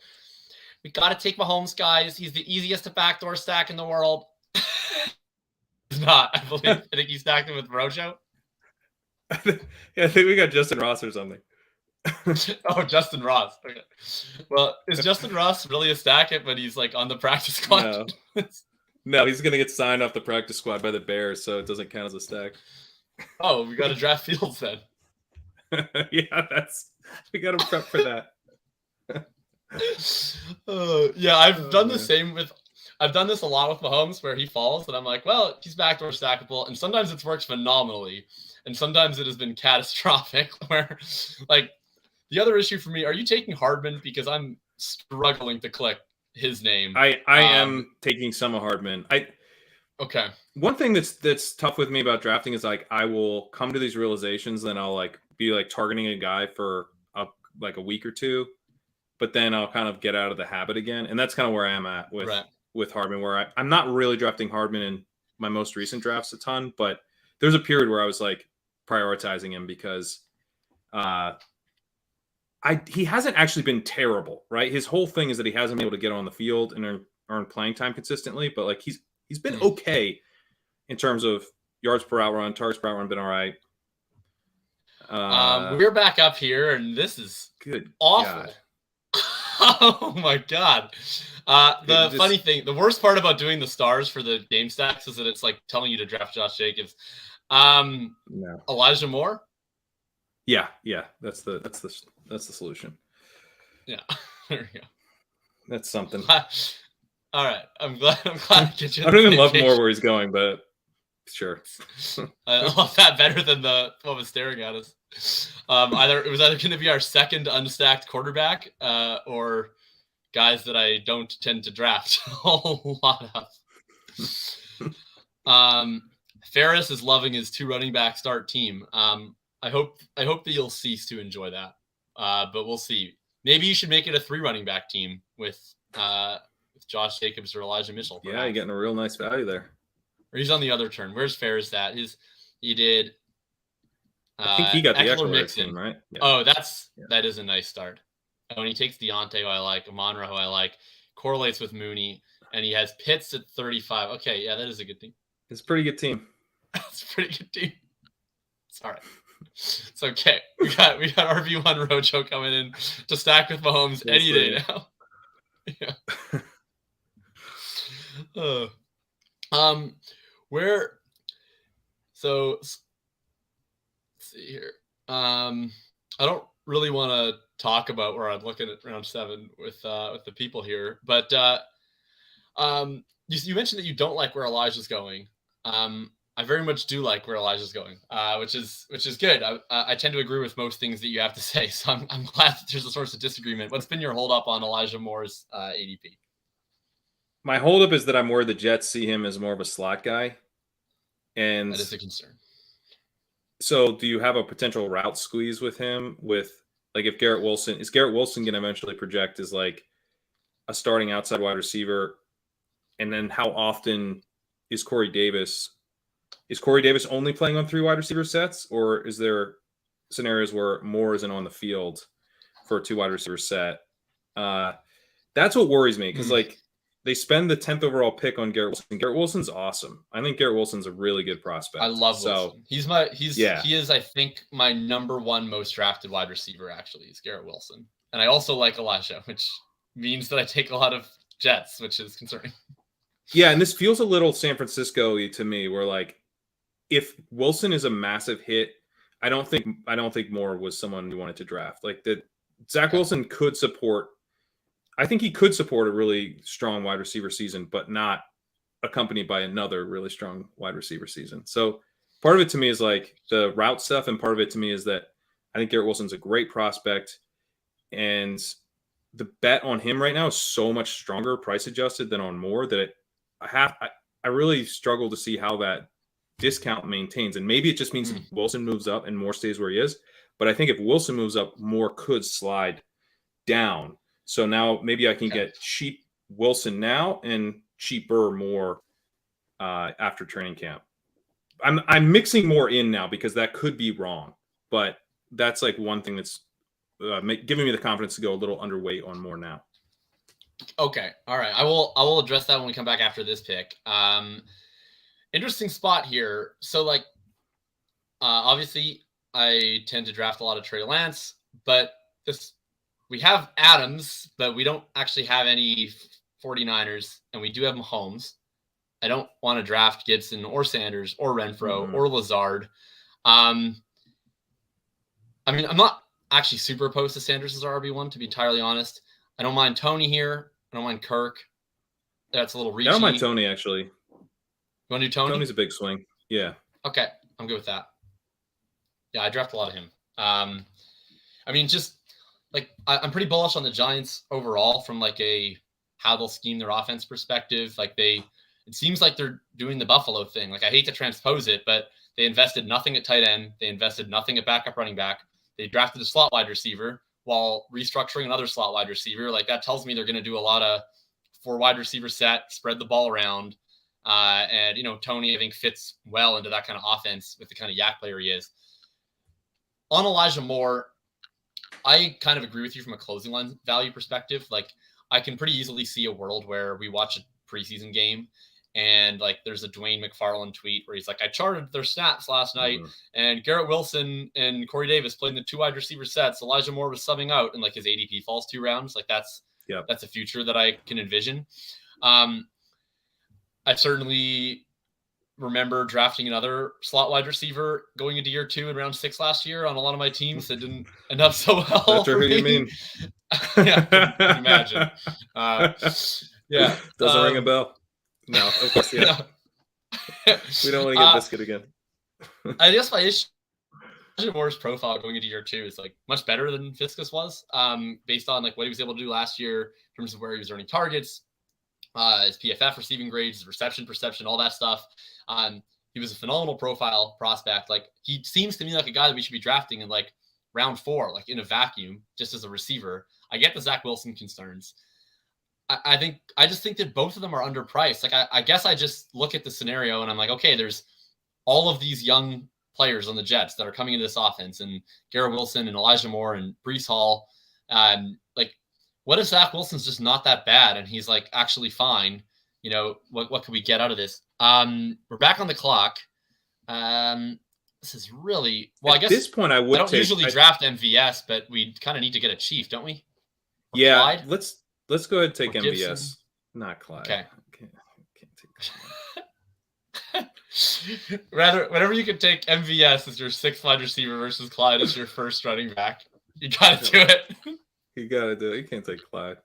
A: We got to take Mahomes, guys. He's the easiest to backdoor stack in the world. He's not. I think he stacked him with Rojo.
B: I think we got Justin Ross or something.
A: Oh, Justin Ross. Okay. Well, is Justin Ross really a stack it, but he's like on the practice squad?
B: No, he's going to get signed off the practice squad by the Bears, so it doesn't count as a stack.
A: Oh, we got to draft Fields then.
B: Yeah, we got to prep for that.
A: Yeah, I've done the
B: man.
A: same with. I've done this a lot with Mahomes, where he falls, and I'm like, well, he's backdoor stackable, and sometimes it's worked phenomenally, and sometimes it has been catastrophic. Where, like, the other issue for me, are you taking Hardman? Because I'm struggling to click his name.
B: I am taking Summer Hardman.
A: Okay.
B: One thing that's tough with me about drafting is like I will come to these realizations, then I'll like be like targeting a guy for a week or two, but then I'll kind of get out of the habit again, and that's kind of where I am at with Hardman, where I'm not really drafting Hardman in my most recent drafts a ton, but there's a period where I was like prioritizing him because he hasn't actually been terrible, right? His whole thing is that he hasn't been able to get on the field and earn playing time consistently, but like he's been okay in terms of yards per out run, targets per out run, been all right.
A: We're back up here, and this is
B: good.
A: Awful. God. Oh my God. Funny thing, the worst part about doing the stars for the game stacks is that it's like telling you to draft Josh Jacobs.
B: No.
A: Elijah Moore.
B: Yeah. That's the solution.
A: Yeah. There we go.
B: That's something.
A: All right. I'm glad to get you.
B: I don't even love Moore where he's going, but sure.
A: I love that better than what was staring at us. It was either going to be our second unstacked quarterback or guys that I don't tend to draft a whole lot of. Ferris is loving his 2 running back start team. I hope that you'll cease to enjoy that. But we'll see. Maybe you should make it a 3 running back team with Josh Jacobs or Elijah Mitchell.
B: Perhaps. Yeah, you're getting a real nice value there.
A: Or he's on the other turn. Where's Ferris at? He did.
B: I think he got the
A: Eckler
B: team, right?
A: Yeah. Oh, that is a nice start. And when he takes Deontay, who I like, Monroe, who I like, correlates with Mooney, and he has Pitts at 35. Okay, yeah, that is a good team.
B: It's a pretty good team.
A: It's a pretty good team. It's all right. It's okay. We got RB1 Rojo coming in to stack with Mahomes any day now. Yeah. So let's see here. I don't really want to talk about where I'm looking at round 7 with the people here, but you mentioned that you don't like where Elijah's going. I very much do like where Elijah's going, which is good. I tend to agree with most things that you have to say, so I'm glad that there's a source of disagreement. What's been your holdup on Elijah Moore's ADP?
B: My holdup is that I'm worried the Jets see him as more of a slot guy, and
A: that is a concern.
B: So, do you have a potential route squeeze with him? With like, if Garrett Wilson going to eventually project as like a starting outside wide receiver, and then how often is Corey Davis? Is Corey Davis only playing on 3 wide receiver sets, or is there scenarios where Moore isn't on the field for a 2 wide receiver set? That's what worries me, because like they spend the 10th overall pick on Garrett Wilson. Garrett Wilson's awesome. I think Garrett Wilson's a really good prospect.
A: I love Wilson. He is, I think, my number 1 most drafted wide receiver, actually, is Garrett Wilson. And I also like Elijah, which means that I take a lot of Jets, which is concerning.
B: Yeah, and this feels a little San Francisco-y to me, where like if Wilson is a massive hit, I don't think Moore was someone you wanted to draft. Like that Zach Wilson could support. I think he could support a really strong wide receiver season, but not accompanied by another really strong wide receiver season. So part of it to me is like the route stuff, and part of it to me is that I think Garrett Wilson's a great prospect, and the bet on him right now is so much stronger price adjusted than on Moore that I really struggle to see how that discount maintains. And maybe it just means Wilson moves up and Moore stays where he is. But I think if Wilson moves up, Moore could slide down. So now maybe I can get cheap Wilson now and cheaper Moore after training camp. I'm mixing more in now because that could be wrong, but that's like one thing that's giving me the confidence to go a little underweight on Moore now.
A: Okay, all right. I will address that when we come back after this pick. Interesting spot here. So like, obviously, I tend to draft a lot of Trey Lance, but we have Adams, but we don't actually have any 49ers, and we do have Mahomes. I don't want to draft Gibson or Sanders or Renfro or Lazard. I I mean, I'm not actually super opposed to Sanders as our RB1, to be entirely honest. I don't mind Tony here. I don't mind Kirk. That's a little reachy.
B: I don't mind Tony, actually.
A: You want to do Tony?
B: Tony's a big swing. Yeah.
A: Okay, I'm good with that. Yeah, I draft a lot of him. I mean, just like I'm pretty bullish on the Giants overall from like a how they'll scheme their offense perspective. Like it seems like they're doing the Buffalo thing. Like I hate to transpose it, but they invested nothing at tight end. They invested nothing at backup running back. They drafted a slot wide receiver while restructuring another slot wide receiver. Like that tells me they're going to do a lot of 4 wide receiver set, spread the ball around. And, Tony, I think, fits well into that kind of offense with the kind of yak player he is. On Elijah Moore, I kind of agree with you from a closing line value perspective. Like, I can pretty easily see a world where we watch a preseason game and, like, there's a Dwayne McFarland tweet where he's like, I charted their snaps last night, and Garrett Wilson and Corey Davis played in the 2 wide receiver sets. Elijah Moore was subbing out, and, like, his ADP falls 2 rounds. Like, that's a future that I can envision. I certainly remember drafting another slot wide receiver going into year 2 in round 6 last year on a lot of my teams that didn't end up so well.
B: Not sure who you mean.
A: Yeah, can imagine. Yeah.
B: Doesn't ring a bell. No, of course, yeah. We don't want to get Biscuit again.
A: I guess my issue Moore's profile going into year 2 is like much better than Fiskus was, based on like what he was able to do last year in terms of where he was earning targets, his PFF receiving grades, his reception perception, all that stuff. He was a phenomenal profile prospect. Like he seems to me like a guy that we should be drafting in like round 4, like in a vacuum, just as a receiver. I get the Zach Wilson concerns. I just think that both of them are underpriced. Like I guess I just look at the scenario and I'm like, okay, there's all of these young players on the Jets that are coming into this offense, and Garrett Wilson and Elijah Moore and Breece Hall. Like, what if Zach Wilson's just not that bad and he's like actually fine? What could we get out of this? We're back on the clock. This is really well. I guess
B: at this point I
A: don't usually draft MVS, but we kind of need to get a Chief, don't we?
B: Or Clyde? Let's go ahead and take MVS, Gibson. Not Clyde.
A: Okay. Can't take whenever you can take MVS as your 6th wide receiver versus Clyde as your first running back, you gotta do it.
B: You gotta do it. You can't take Clyde.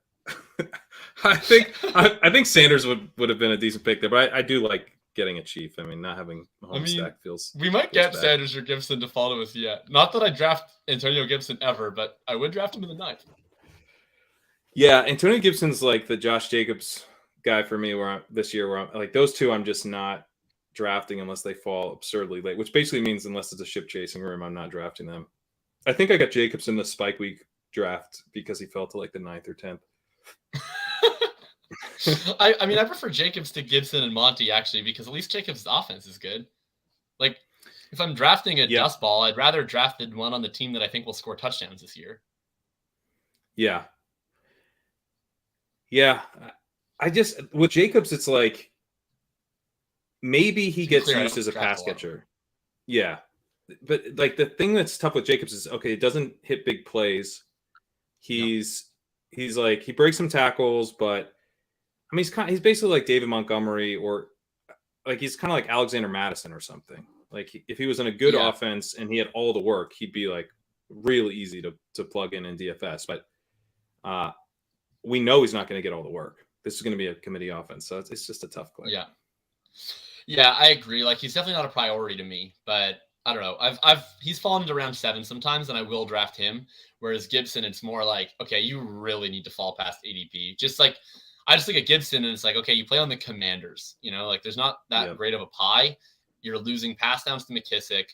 B: I think Sanders would have been a decent pick there, but I do like getting a Chief. I mean, not having Mahomes stack feels.
A: We might get
B: bad.
A: Sanders or Gibson to follow us yet. Not that I draft Antonio Gibson ever, but I would draft him in the 9th.
B: Yeah, Antonio Gibson's like the Josh Jacobs guy for me. Where I'm like those two, I'm just not drafting unless they fall absurdly late. Which basically means unless it's a ship chasing room, I'm not drafting them. I think I got Jacobs in the Spike Week draft because he fell to like the 9th or 10th.
A: I mean, I prefer Jacobs to Gibson and Monty actually, because at least Jacobs' offense is good. Like, if I'm drafting a dust ball, I'd rather draft the one on the team that I think will score touchdowns this year.
B: Yeah. Yeah. I just, with Jacobs, it's like, maybe he gets used as a pass catcher. Yeah. But like the thing that's tough with Jacobs is, okay, it doesn't hit big plays. He's like, he breaks some tackles, but I mean, he's basically like David Montgomery, or like he's kind of like Alexander Madison or something. Like if he was in a good offense and he had all the work, he'd be like really easy to plug in DFS. But we know he's not going to get all the work. This is going to be a committee offense, so it's just a tough play.
A: Yeah, I agree. Like he's definitely not a priority to me, but I don't know. He's fallen into round 7 sometimes, and I will draft him. Whereas Gibson, it's more like, okay, you really need to fall past ADP. Just like I just look at Gibson, and it's like, okay, you play on the Commanders. Like there's not that great of a pie. You're losing pass downs to McKissick.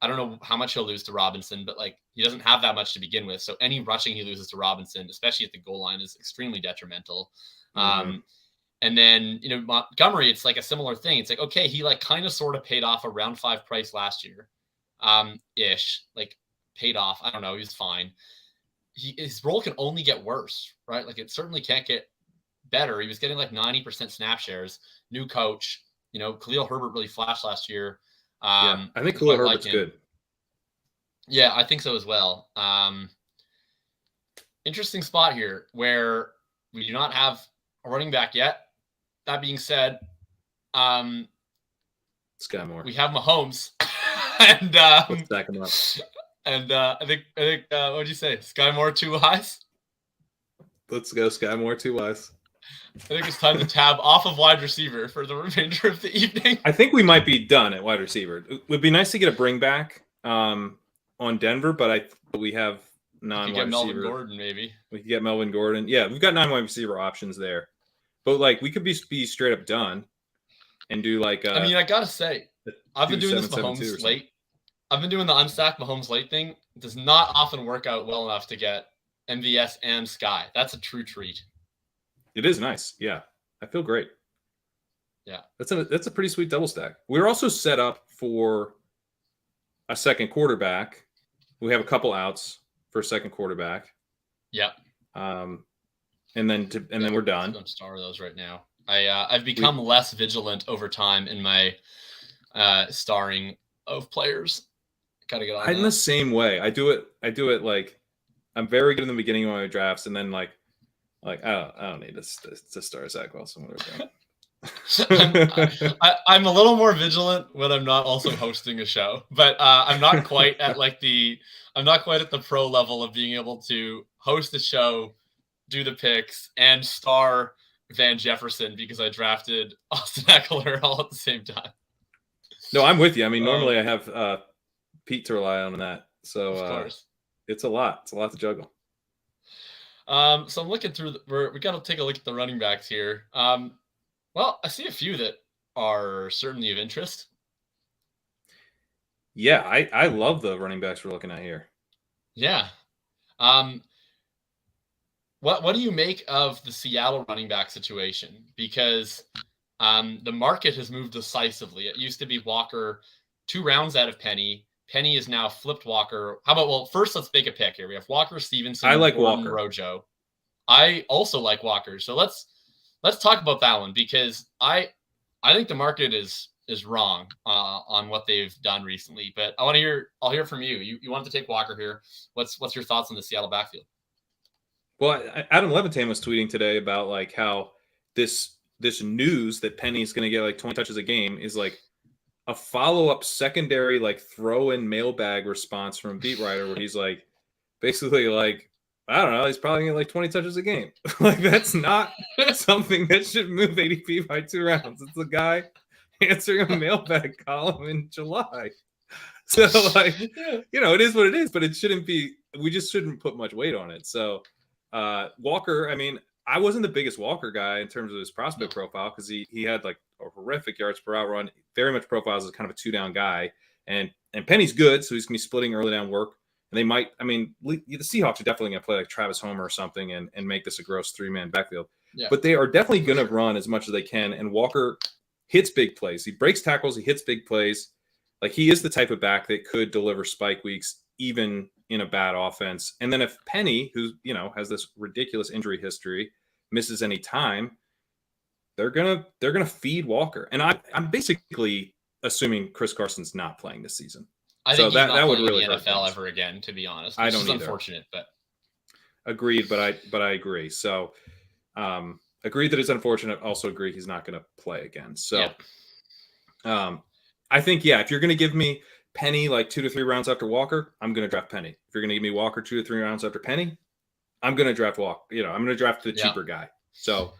A: I don't know how much he'll lose to Robinson, but like he doesn't have that much to begin with. So any rushing he loses to Robinson, especially at the goal line, is extremely detrimental. And then, Montgomery, it's like a similar thing. It's like, okay, he like kind of sort of paid off a round 5 price last year. Ish, like paid off. I don't know. He was fine. His role can only get worse, right? Like it certainly can't get better. He was getting like 90% snap shares. New coach, Khalil Herbert really flashed last year.
B: I think Khalil Herbert's good.
A: Yeah, I think so as well. Interesting spot here where we do not have a running back yet. That being said,
B: Sky Moore.
A: We have Mahomes, and
B: let's stack him up.
A: And I think what would you say? Sky Moore 2 highs?
B: Let's go, Sky Moore 2 wise.
A: I think it's time to tab off of wide receiver for the remainder of the evening.
B: I think we might be done at wide receiver. It would be nice to get a bring back on Denver, but we have non-wide
A: Melvin
B: receiver.
A: Gordon, maybe.
B: We could get Melvin Gordon. Yeah, we've got non-wide receiver options there. But like we could be straight up done and do like
A: I mean, I gotta say, I've been doing this Mahomes late. I've been doing the unstacked Mahomes late thing. It does not often work out well enough to get MVS and Sky. That's a true treat.
B: It is nice. Yeah. I feel great.
A: Yeah.
B: That's a pretty sweet double stack. We're also set up for a second quarterback. We have a couple outs for a second quarterback.
A: Yeah.
B: And then we're done.
A: I'm going to star those right now. I've become less vigilant over time in my starring of players. Gotta get on.
B: I'm the same way. I do it like I'm very good in the beginning of my drafts, and then like I don't need to start Zach Wilson.
A: I'm a little more vigilant when I'm not also hosting a show, but I'm not quite at the pro level of being able to host a show, do the picks, and star Van Jefferson because I drafted Austin Eckler all at the same time.
B: No, I'm with you. I mean, normally I have Pete to rely on that, so
A: of course.
B: It's a lot. It's a lot to juggle.
A: So I'm looking through. We got to take a look at the running backs here. Well, I see a few that are certainly of interest.
B: Yeah, I love the running backs we're looking at here.
A: Yeah. What do you make of the Seattle running back situation? Because the market has moved decisively. It used to be Walker 2 rounds out of Penny. Penny is now flipped Walker. How about, well, first let's make a pick here. We have Walker, Stevenson,
B: I like
A: Gordon,
B: Walker.
A: Rojo. I also like Walker. So let's talk about that one because I think the market is wrong on what they've done recently. But I'll hear from you. You want to take Walker here. What's your thoughts on the Seattle backfield?
B: Well, Adam Levitan was tweeting today about like how this news that Penny's going to get like 20 touches a game is like a follow-up secondary like throw-in mailbag response from a beat writer where he's like basically like, I don't know, he's probably getting like 20 touches a game. Like that's not something that should move ADP by 2 rounds. It's a guy answering a mailbag column in July. So like, it is what it is, but it shouldn't be, we just shouldn't put much weight on it. So Walker, I mean, I wasn't the biggest Walker guy in terms of his prospect profile because he had like a horrific yards per out run, very much profiles as kind of a 2-down guy. And Penny's good, so he's going to be splitting early down work. And they might, I mean, the Seahawks are definitely going to play like Travis Homer or something and make this a gross 3-man backfield. Yeah. But they are definitely going to run as much as they can. And Walker hits big plays. He breaks tackles. He hits big plays. Like he is the type of back that could deliver spike weeks even in a bad offense. And then if Penny, who has this ridiculous injury history, misses any time, they're gonna feed Walker. And I'm basically assuming Chris Carson's not playing this season.
A: I think that would really hurt NFL ever again, to be honest.
B: I don't either.
A: Unfortunate, but
B: agreed. But I agree. So agreed that it's unfortunate. Also agree he's not going to play again. So I think if you're going to give me Penny like 2 to 3 rounds after Walker, I'm going to draft Penny. If you're going to give me Walker 2 to 3 rounds after Penny, I'm going to draft Walker. I'm going to draft the cheaper guy. So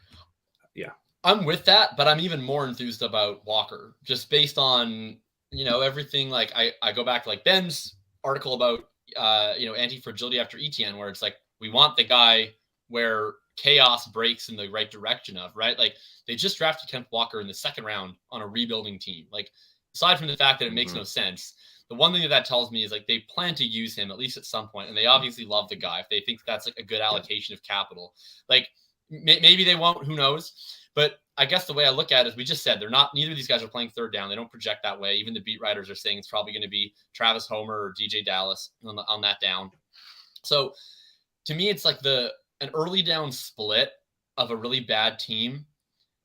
A: I'm with that, but I'm even more enthused about Walker just based on everything. Like I go back to like Ben's article about anti-fragility after ETN, where it's like we want the guy where chaos breaks in the right direction of, right? Like they just drafted Kemp Walker in the 2nd round on a rebuilding team. Like aside from the fact that it makes no sense, the one thing that tells me is like they plan to use him at least at some point, and they obviously love the guy if they think that's like a good allocation of capital. Like maybe they won't, who knows? But I guess the way I look at it is we just said neither of these guys are playing 3rd down. They don't project that way. Even the beat writers are saying it's probably going to be Travis Homer or DJ Dallas on that down. So to me, it's like an early down split of a really bad team,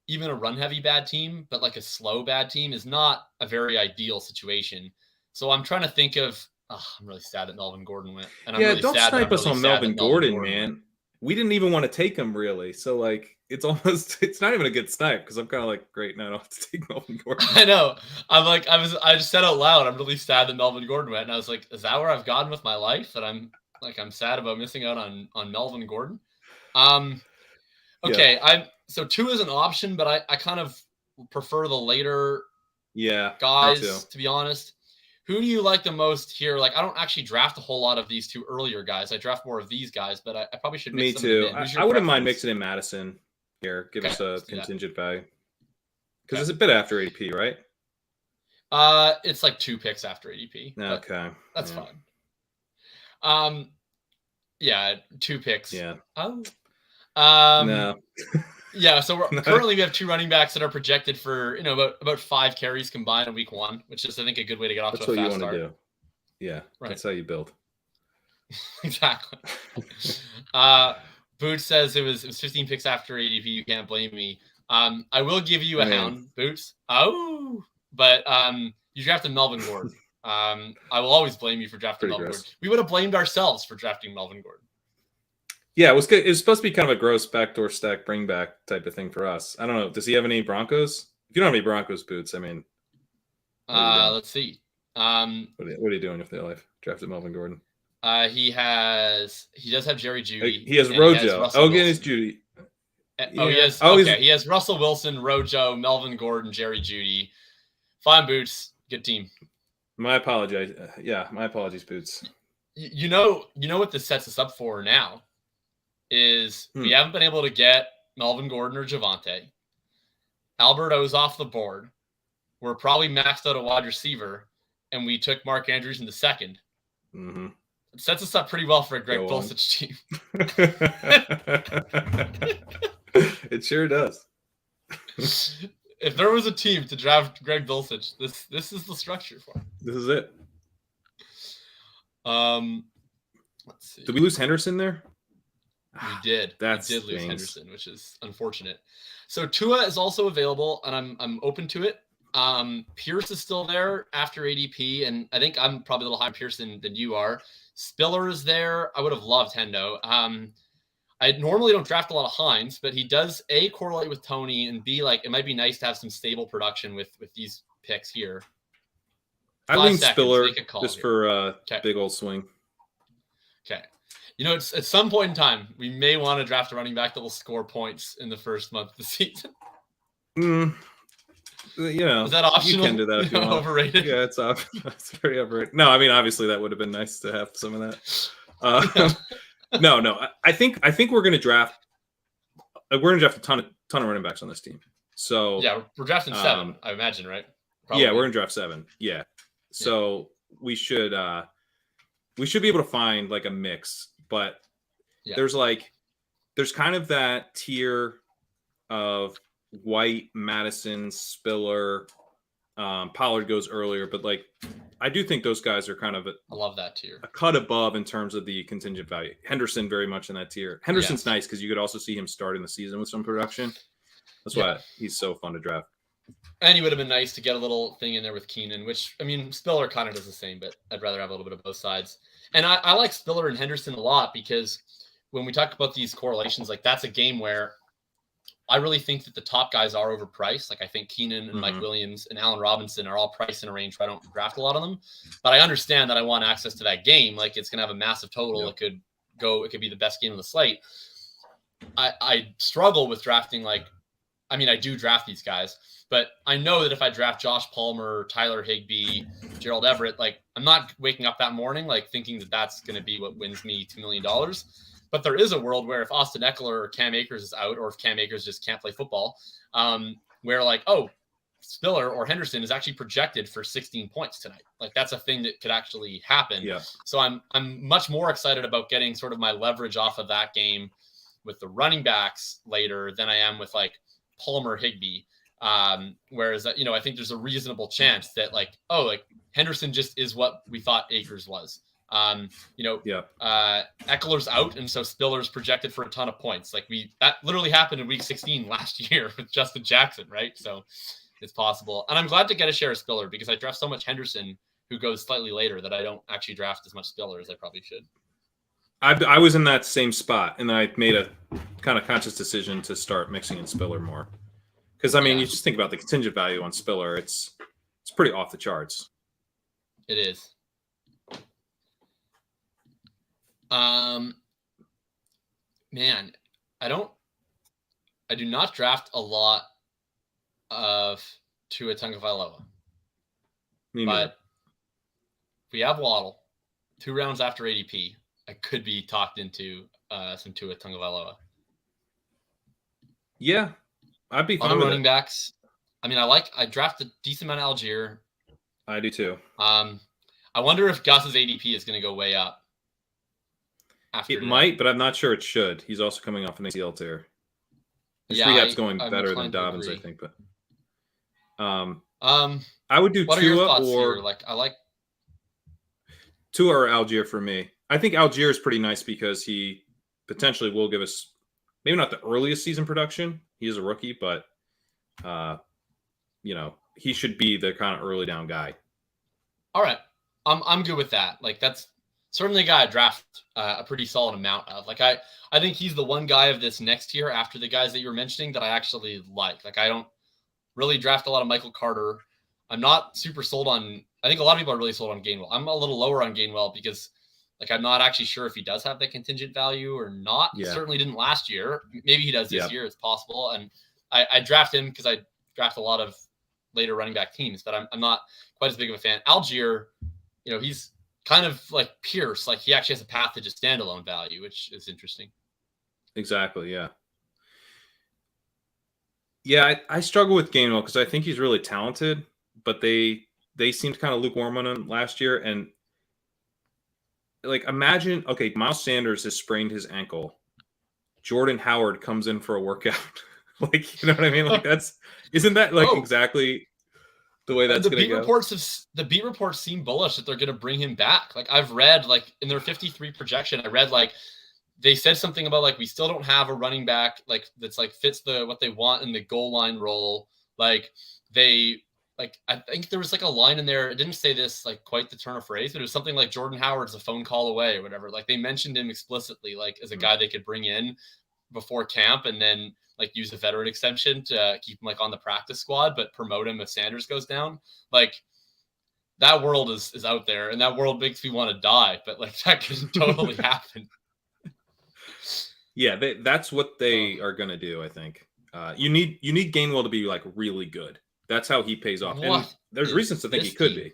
A: even a run heavy bad team, but like a slow bad team is not a very ideal situation. So I'm trying to think of, I'm really sad that Melvin Gordon went. And I'm really
B: don't
A: sad
B: snipe us on Melvin Gordon, man. we didn't even want to take him really. So like it's not even a good snipe because I'm kind of like, great, now I don't have to take Melvin Gordon.
A: I know. I just said out loud, I'm really sad that Melvin Gordon went, and I was like, is that where I've gotten with my life? That I'm sad about missing out on Melvin Gordon. Okay, so 2 is an option, but I kind of prefer the later guys, to be honest. Who do you like the most here? Like, I don't actually draft a whole lot of these 2 earlier guys. I draft more of these guys, but I probably should mix
B: Me too.
A: them in.
B: I wouldn't mind mixing in Madison here. Give us a contingent value. Because it's a bit after ADP, right?
A: It's like 2 picks after ADP.
B: Okay.
A: That's fine. Yeah, 2 picks.
B: Yeah.
A: No. Yeah, so currently we have 2 running backs that are projected for, about 5 carries combined in week 1, which is, I think, a good way to get off to a fast start. That's what you want to
B: do. Yeah, right. That's how you build.
A: Exactly. Boots says it was 15 picks after ADP. You can't blame me. I will give you a hound, Boots. Oh, but you drafted Melvin Gordon. I will always blame you for drafting Melvin Gordon. We would have blamed ourselves for drafting Melvin Gordon.
B: Yeah, it was good. It was supposed to be kind of a gross backdoor stack bring back type of thing for us. I don't know. Does he have any Broncos? If you don't have any Broncos, Boots, I mean,
A: let's see.
B: What are you doing with their life? Drafted Melvin Gordon.
A: He does have Jerry Jeudy.
B: He has Rojo. Again, it's Jeudy.
A: He has Russell Wilson, Rojo, Melvin Gordon, Jerry Jeudy. Fine, Boots. Good team.
B: My apologies. My apologies, Boots.
A: You know what this sets us up for now is we haven't been able to get Melvin Gordon or Javonte. Alberto's off the board. We're probably maxed out a wide receiver, and we took Mark Andrews in the second.
B: Mm-hmm.
A: It sets us up pretty well for a Greg Dulcich team.
B: It sure does.
A: If there was a team to draft Greg Dulcich, this is the structure for it.
B: This is it.
A: Let's see.
B: Did we lose Henderson there?
A: We did. We did lose Henderson, which is unfortunate. So Tua is also available, and I'm open to it. Pierce is still there after ADP, and I think I'm probably a little higher Pierce than you are. Spiller is there. I would have loved Hendo. I normally don't draft a lot of Hines, but he does A, correlate with Tony, and B, like, it might be nice to have some stable production with these picks here.
B: I lean Spiller just for a big old swing.
A: Okay. It's at some point in time, we may want to draft a running back that will score points in the first month of the season.
B: Is
A: that optional?
B: You can do that if you want.
A: Overrated?
B: Yeah, it's very overrated. No, I mean, obviously that would have been nice to have some of that. No. I think we're going to draft. We're going to draft a ton of running backs on this team. So
A: yeah, we're drafting 7, I imagine, right? Probably.
B: Yeah, we're going to draft 7. Yeah. So we should be able to find like a mix, but there's kind of that tier of White, Madison, Spiller, Pollard goes earlier, but like I do think those guys are kind of
A: I love that tier.
B: A cut above in terms of the contingent value. Henderson very much in that tier. Henderson's nice because you could also see him starting the season with some production. That's why he's so fun to draft.
A: And he would have been nice to get a little thing in there with Keenan, which, I mean, Spiller kind of does the same, but I'd rather have a little bit of both sides. And I like Spiller and Henderson a lot because when we talk about these correlations, like that's a game where I really think that the top guys are overpriced. Like I think Keenan and Mike Williams and Allen Robinson are all priced in a range where I don't draft a lot of them. But I understand that I want access to that game. Like it's going to have a massive total. Yep. It could be the best game on the slate. I struggle with drafting I do draft these guys, but I know that if I draft Josh Palmer, Tyler Higbee, Gerald Everett, like I'm not waking up that morning like thinking that that's going to be what wins me $2 million. But there is a world where if Austin Eckler or Cam Akers is out, or if Cam Akers just can't play football, where like, oh, Spiller or Henderson is actually projected for 16 points tonight. Like that's a thing that could actually happen. Yeah. So I'm much more excited about getting sort of my leverage off of that game with the running backs later than I am with like Palmer, Higbee. Whereas I think there's a reasonable chance that Henderson just is what we thought Akers was. Eckler's out, and so Spiller's projected for a ton of points. That literally happened in week 16 last year with Justin Jackson, right? So it's possible. And I'm glad to get a share of Spiller because I draft so much Henderson who goes slightly later that I don't actually draft as much Spiller as I probably should.
B: I was in that same spot, and I made a kind of conscious decision to start mixing in Spiller more. Because I mean, you just think about the contingent value on Spiller; it's pretty off the charts.
A: It is. Man, I do not draft a lot of Tua Tagovailoa. But if we have Waddle 2 rounds after ADP, I could be talked into some Tua Tagovailoa.
B: Yeah, I'd be fine
A: Other
B: with
A: running backs. I mean, I draft a decent amount of Algier.
B: I do too.
A: I wonder if Gus's ADP is going to go way up.
B: It might, but I'm not sure it should. He's also coming off an ACL tear. His rehab's going better than Dobbins, I think. But I would do Tua or
A: like I like
B: Tua or Algier for me. I think Algier is pretty nice because he potentially will give us maybe not the earliest season production. He is a rookie, but he should be the kind of early down guy.
A: All right, I'm good with that. Like that's certainly a guy I draft a pretty solid amount of. Like I think he's the one guy of this next year after the guys that you were mentioning that I actually like. Like I don't really draft a lot of Michael Carter. I'm not super sold on. I think a lot of people are really sold on Gainwell. I'm a little lower on Gainwell because like I'm not actually sure if he does have the contingent value or not.
B: Yeah.
A: He certainly didn't last year. Maybe he does this year. It's possible. And I draft him because I draft a lot of later running back teams, but I'm not quite as big of a fan. Algier, he's kind of like Pierce. Like he actually has a path to just standalone value, which is interesting.
B: Exactly. Yeah. Yeah, I struggle with Gainwell because I think he's really talented, but they seemed kind of lukewarm on him last year. And like, imagine, okay, Miles Sanders has sprained his ankle. Jordan Howard comes in for a workout. Like, you know what I mean? Like isn't that like exactly the way that's going to go?
A: The beat reports seem bullish that they're going to bring him back. Like I've read like in their 53 projection, I read like they said something about like we still don't have a running back like that's like fits what they want in the goal line role. Like I think there was like a line in there. It didn't say this like quite the turn of phrase, but it was something like Jordan Howard's a phone call away or whatever. Like they mentioned him explicitly like as a guy they could bring in before camp and then like use a veteran exemption to keep him like on the practice squad, but promote him if Sanders goes down. Like that world is out there, and that world makes me want to die. But like that can totally happen.
B: Yeah, that's what they are going to do. I think you need Gainwell to be like really good. That's how he pays off. And there's reasons to think he could be.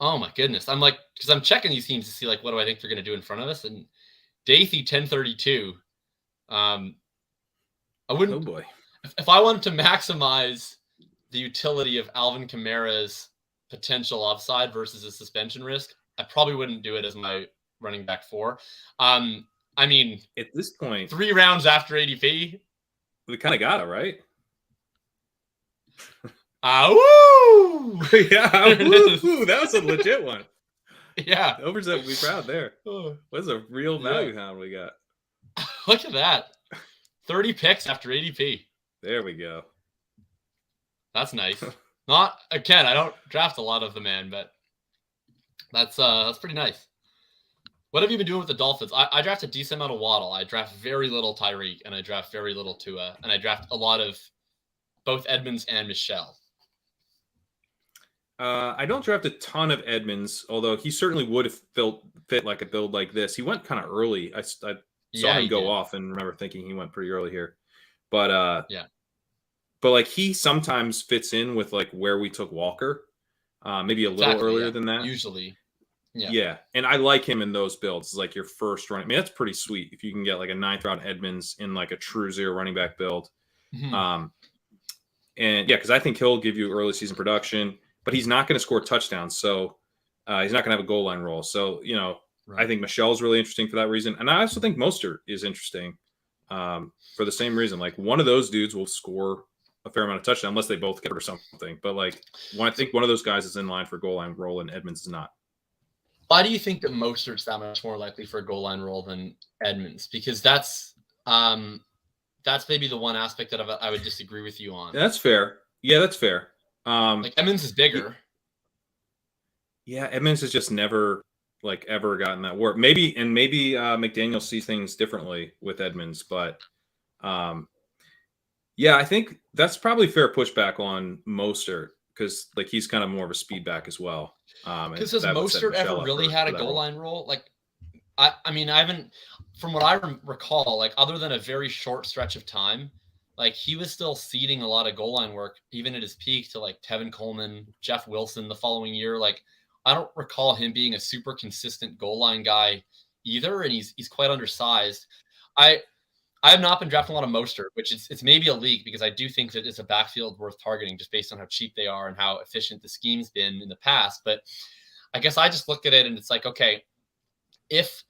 A: Oh my goodness. I'm like, because I'm checking these teams to see like, what do I think they're going to do in front of us? And Dathy 1032. I wouldn't.
B: Oh boy.
A: If I wanted to maximize the utility of Alvin Kamara's potential upside versus a suspension risk, I probably wouldn't do it as my running back 4. I mean,
B: at this point,
A: 3 rounds after ADP,
B: we kind of got it, right?
A: Woo!
B: Yeah, woo! That was a legit one.
A: Yeah,
B: Overs up. We proud there. What's a real value hound we got?
A: Look at that. 30 picks after ADP.
B: There we go.
A: That's nice. Not again. I don't draft a lot of the man, but that's pretty nice. What have you been doing with the Dolphins? I draft a decent amount of Waddle. I draft very little Tyreek, and I draft very little Tua, and I draft a lot of both Edmonds and Michelle.
B: I don't draft a ton of Edmonds, although he certainly would have fit like a build like this. He went kind of early. I saw him go off and remember thinking he went pretty early here. But but like he sometimes fits in with like where we took Walker, maybe a little earlier than that.
A: Usually.
B: Yeah. And I like him in those builds. It's like your first running. I mean, that's pretty sweet if you can get like a 9th round Edmonds in like a true 0 running back build. Mm-hmm. And yeah, because I think he'll give you early season production, but he's not going to score touchdowns. So he's not going to have a goal line role. So, I think Michelle's really interesting for that reason. And I also think Mostert is interesting for the same reason. Like one of those dudes will score a fair amount of touchdowns unless they both get or something. But like I think one of those guys is in line for goal line role and Edmonds is not.
A: Why do you think that Mostert's that much more likely for a goal line role than Edmonds? Because that's maybe the one aspect that I would disagree with you on.
B: That's fair. Yeah, that's fair.
A: Like Edmonds is bigger.
B: Yeah, Edmonds has just never like ever gotten that work. Maybe McDaniel sees things differently with Edmonds, but yeah, I think that's probably fair pushback on Mostert because like he's kind of more of a speed back as well.
A: Because has Mostert ever really had a goal line role? Like, I mean, I haven't, from what I recall, like other than a very short stretch of time, like he was still ceding a lot of goal line work, even at his peak, to like Tevin Coleman, Jeff Wilson the following year. Like, I don't recall him being a super consistent goal line guy either, and he's quite undersized. I have not been drafting a lot of Mostert, which it's maybe a leak because I do think that it's a backfield worth targeting just based on how cheap they are and how efficient the scheme's been in the past. But I guess I just look at it and it's like, okay, if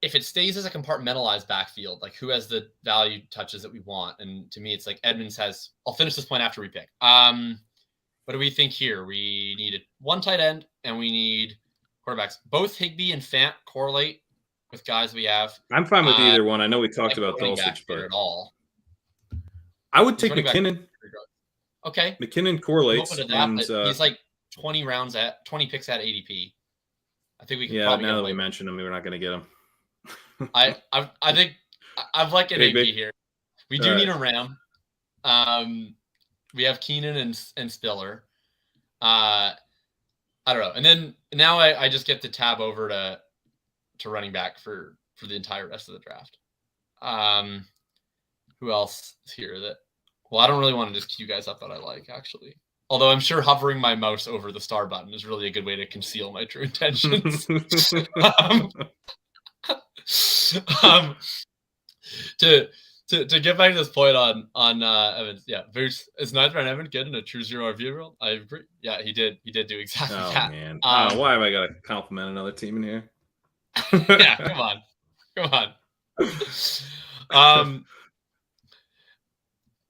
A: it stays as a compartmentalized backfield, like who has the value touches that we want? And to me, it's like Edmonds has. I'll finish this point after we pick. What do we think here? We need one tight end and we need quarterbacks. Both Higbee and Fant correlate with guys we have.
B: I'm fine with either one. I know we talked about Dulcich, but
A: at all.
B: I would take McKinnon.
A: Okay,
B: McKinnon correlates.
A: He's like 20 picks at ADP. I think we can.
B: Yeah, now that we mentioned him, we're not going to get him.
A: I think I've like an AP here. We do need a Ram. We have Keenan and Spiller. I don't know. And then now I just get to tab over to running back for the entire rest of the draft. Who else is here that? Well, I don't really want to just queue guys up that I like, actually. Although I'm sure hovering my mouse over the star button is really a good way to conceal my true intentions. To get back to this point on Evans, yeah, Boots is neither an Evan good in a true zero RB role. I agree. Yeah, he did do exactly that.
B: Man. Why have I got to compliment another team in here?
A: Yeah, come on.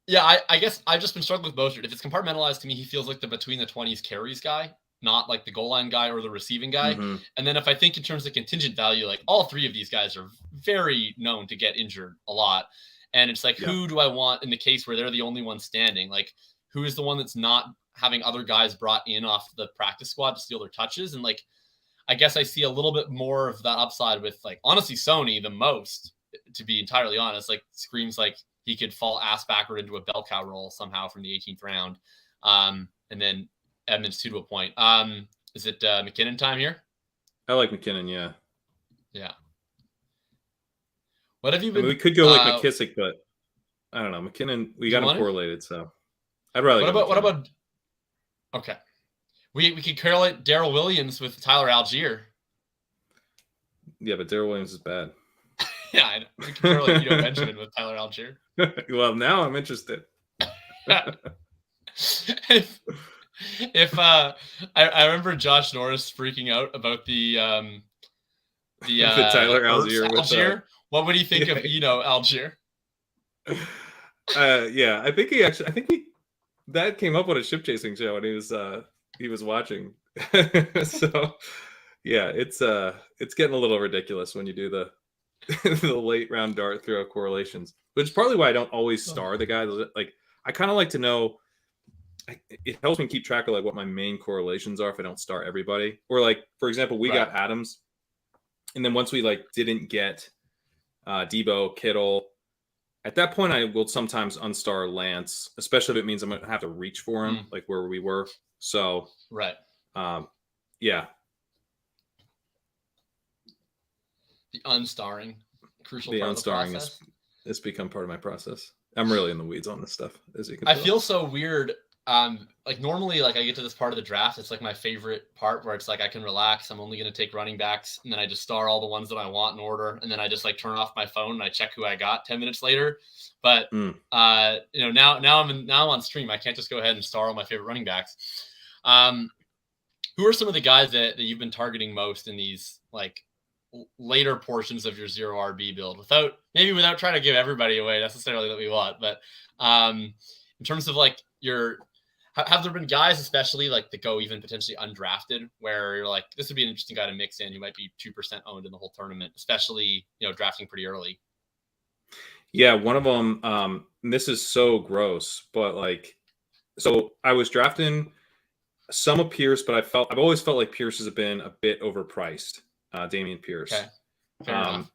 A: Yeah, I guess I've just been struggling with Mostert. If it's compartmentalized to me, he feels like the between the 20s carries guy, not like the goal line guy or the receiving guy. Mm-hmm. And then if I think in terms of contingent value, like all three of these guys are very known to get injured a lot. And it's like, who do I want in the case where they're the only one standing? Like, who is the one that's not having other guys brought in off the practice squad to steal their touches? And like, I guess I see a little bit more of that upside with like, honestly, Sony the most, to be entirely honest, like screams like he could fall ass backward into a bell cow role somehow from the 18th round. And then Edmonds too to a point. Is it McKinnon time here?
B: I like McKinnon, yeah.
A: Yeah. What have you been?
B: I mean, we could go like McKissick, but I don't know. McKinnon, we got him correlated, so I'd rather.
A: What about? Okay, we could correlate Darrell Williams with Tyler Algier.
B: Yeah, but Darrell Williams is bad.
A: Yeah, I know. We can correlate Benjamin with Tyler Algier.
B: Well, now I'm interested.
A: If I remember Josh Norris freaking out about the
B: Tyler Algier.
A: What would he think of Algier?
B: Yeah, I think that came up on a ShipChasing show and he was watching. So yeah, it's getting a little ridiculous when you do the late round dart through correlations, which is partly why I don't always star the guys. Like I kind of like to know. It helps me keep track of like what my main correlations are if I don't star everybody. Or like, for example, we got Adams, and then once we like didn't get Debo, Kittle, at that point I will sometimes unstar Lance, especially if it means I'm gonna have to reach for him, like where we were. So yeah.
A: The unstarring, crucial.
B: The
A: part
B: unstarring
A: of the process.
B: It's become part of my process. I'm really in the weeds on this stuff, as you can
A: tell.
B: I
A: feel so weird. Like normally, like I get to this part of the draft, it's like my favorite part where it's like I can relax. I'm only going to take running backs, and then I just star all the ones that I want in order, and then I just like turn off my phone and I check who I got 10 minutes later. But now I'm on stream. I can't just go ahead and star all my favorite running backs. Who are some of the guys that you've been targeting most in these like later portions of your zero RB build without trying to give everybody away necessarily that we want, but in terms of like have there been guys especially like that go even potentially undrafted where you're like, this would be an interesting guy to mix in who might be 2% owned in the whole tournament, especially, drafting pretty early?
B: Yeah. One of them, this is so gross, but like, so I was drafting some of Pierce, but I've always felt like Pierce has been a bit overpriced. Dameon Pierce.
A: Okay. Fair enough.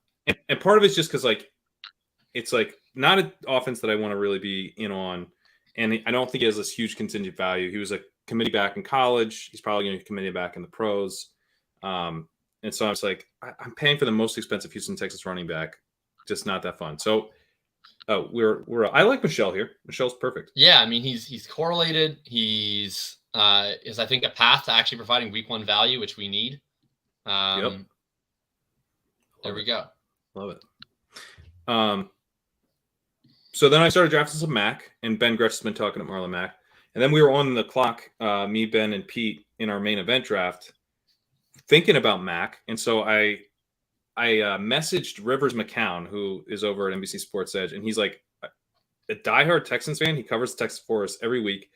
B: And part of it's just because like it's like not an offense that I want to really be in on, and I don't think he has this huge contingent value. He was a committee back in college. He's probably going to be committee back in the pros. And so I was like, I'm paying for the most expensive Houston Texas running back. Just not that fun. So I like Michelle here. Michelle's perfect.
A: Yeah, I mean he's correlated. He's is I think a path to actually providing week 1 value, which we need.
B: Yep.
A: There we go.
B: Love it. So then I started drafting some Mac, and Ben Gretsch has been talking to Marlon Mack. And then we were on the clock, me, Ben, and Pete, in our main event draft, thinking about Mac. And so I messaged Rivers McCown, who is over at NBC Sports Edge, and he's like a diehard Texans fan. He covers the Texas for us every week.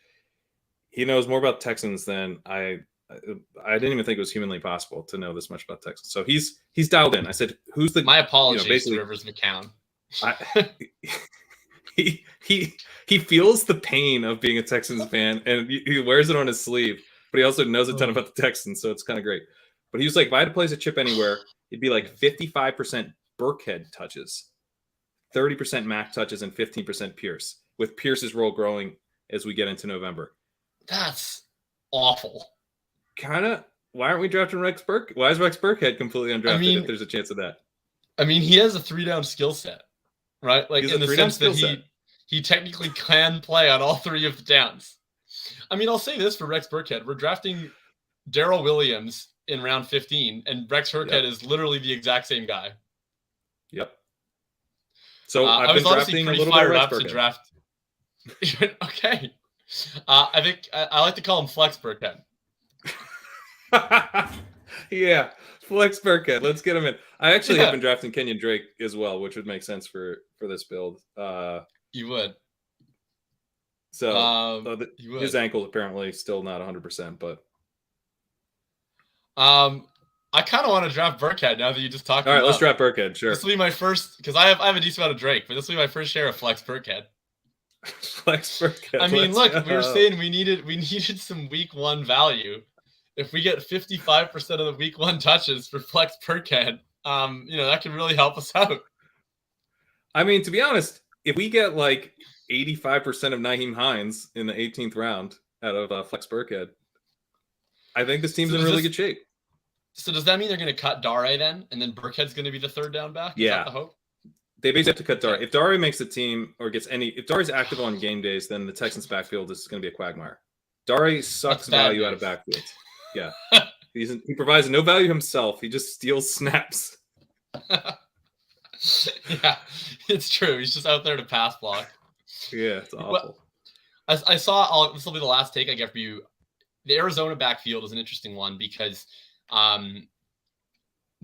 B: He knows more about Texans than I didn't even think it was humanly possible to know this much about Texans. So he's dialed in. I said, "Who's the?"
A: My apologies to Rivers McCown.
B: He feels the pain of being a Texans fan, and he wears it on his sleeve. But he also knows a ton about the Texans, so it's kind of great. But he was like, if I had to place a chip anywhere, it'd be like 55% Burkhead touches, 30% Mac touches, and 15% Pierce, with Pierce's role growing as we get into November.
A: That's awful.
B: Kind of. Why aren't we drafting Rex Burke? Why is Rex Burkhead completely undrafted if there's a chance of that?
A: I mean, he has a 3-down skill set, right? Like in the sense that he technically can play on all 3 of the downs. I mean, I'll say this for Rex Burkhead. We're drafting Darrell Williams in round 15, and Rex Burkhead is literally the exact same guy.
B: Yep. So
A: I was honestly pretty fired up to draft. Okay. I think I like to call him Flex Burkhead.
B: Yeah, Flex Burkhead. Let's get him in. I actually have been drafting Kenyon Drake as well, which would make sense for this build.
A: You would.
B: So his ankle apparently still not 100%, but
A: I kind of want to draft Burkhead now that you just talked.
B: All right, let's draft Burkhead. Sure.
A: This will be my first, because I have a decent amount of Drake, but this will be my first share of Flex Burkhead.
B: Flex Burkhead.
A: I mean, look, we were saying we needed some week 1 value. If we get 55% of the week 1 touches for Flex Burkhead, that could really help us out.
B: I mean, to be honest, if we get like 85% of Nyheim Hines in the 18th round out of Flex Burkhead, I think this team's in really good shape.
A: So does that mean they're going to cut Dare then, and then Burkhead's going to be the 3rd down back? Is that the hope?
B: They basically have to cut Dare. If Dare makes the team or gets if Dare's active on game days, then the Texans backfield is going to be a quagmire. Dare sucks value out of backfield. Yeah. He provides no value himself. He just steals snaps.
A: Yeah, it's true. He's just out there to pass block.
B: Yeah, it's awful.
A: I saw, this will be the last take I get for you. The Arizona backfield is an interesting one because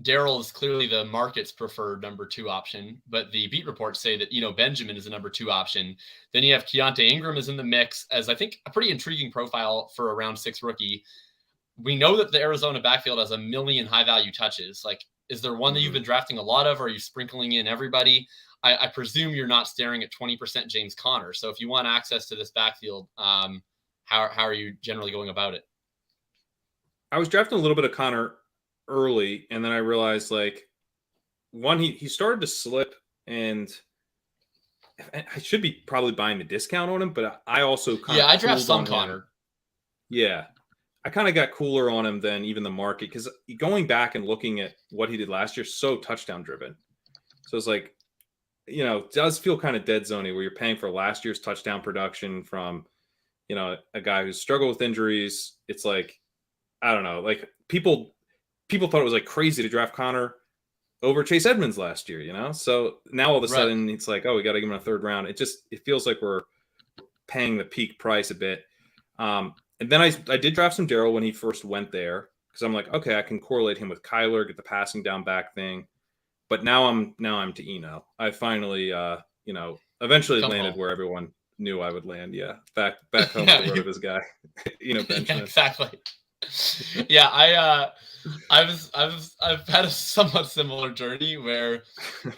A: Darrell is clearly the market's preferred number 2 option, but the beat reports say that, Benjamin is a number 2 option. Then you have Keontae Ingram is in the mix as I think a pretty intriguing profile for a round 6 rookie. We know that the Arizona backfield has a million high value touches. Like, is there one that you've been drafting a lot of, or are you sprinkling in everybody? I presume you're not staring at 20% James Conner. So if you want access to this backfield, how are you generally going about it?
B: I was drafting a little bit of Conner early, and then I realized he started to slip, and I should be probably buying the discount on him, but I also
A: I draft some Conner.
B: Yeah. I kind of got cooler on him than even the market, because going back and looking at what he did last year, so touchdown driven. So it's like, it does feel kind of dead zoney where you're paying for last year's touchdown production from, a guy who's struggled with injuries. It's like, I don't know, like people thought it was like crazy to draft Conner over Chase Edmonds last year, So now all of a sudden it's like, oh, we got to give him a 3rd round. It feels like we're paying the peak price a bit. And then I did draft some Darrell when he first went there, because I'm like, okay, I can correlate him with Kyler, get the passing down back thing. But now I'm to Eno. I finally, eventually landed where everyone knew I would land. Yeah, back home to the road of his guy, Benjamin.
A: Yeah, exactly. Yeah, I've had a somewhat similar journey where,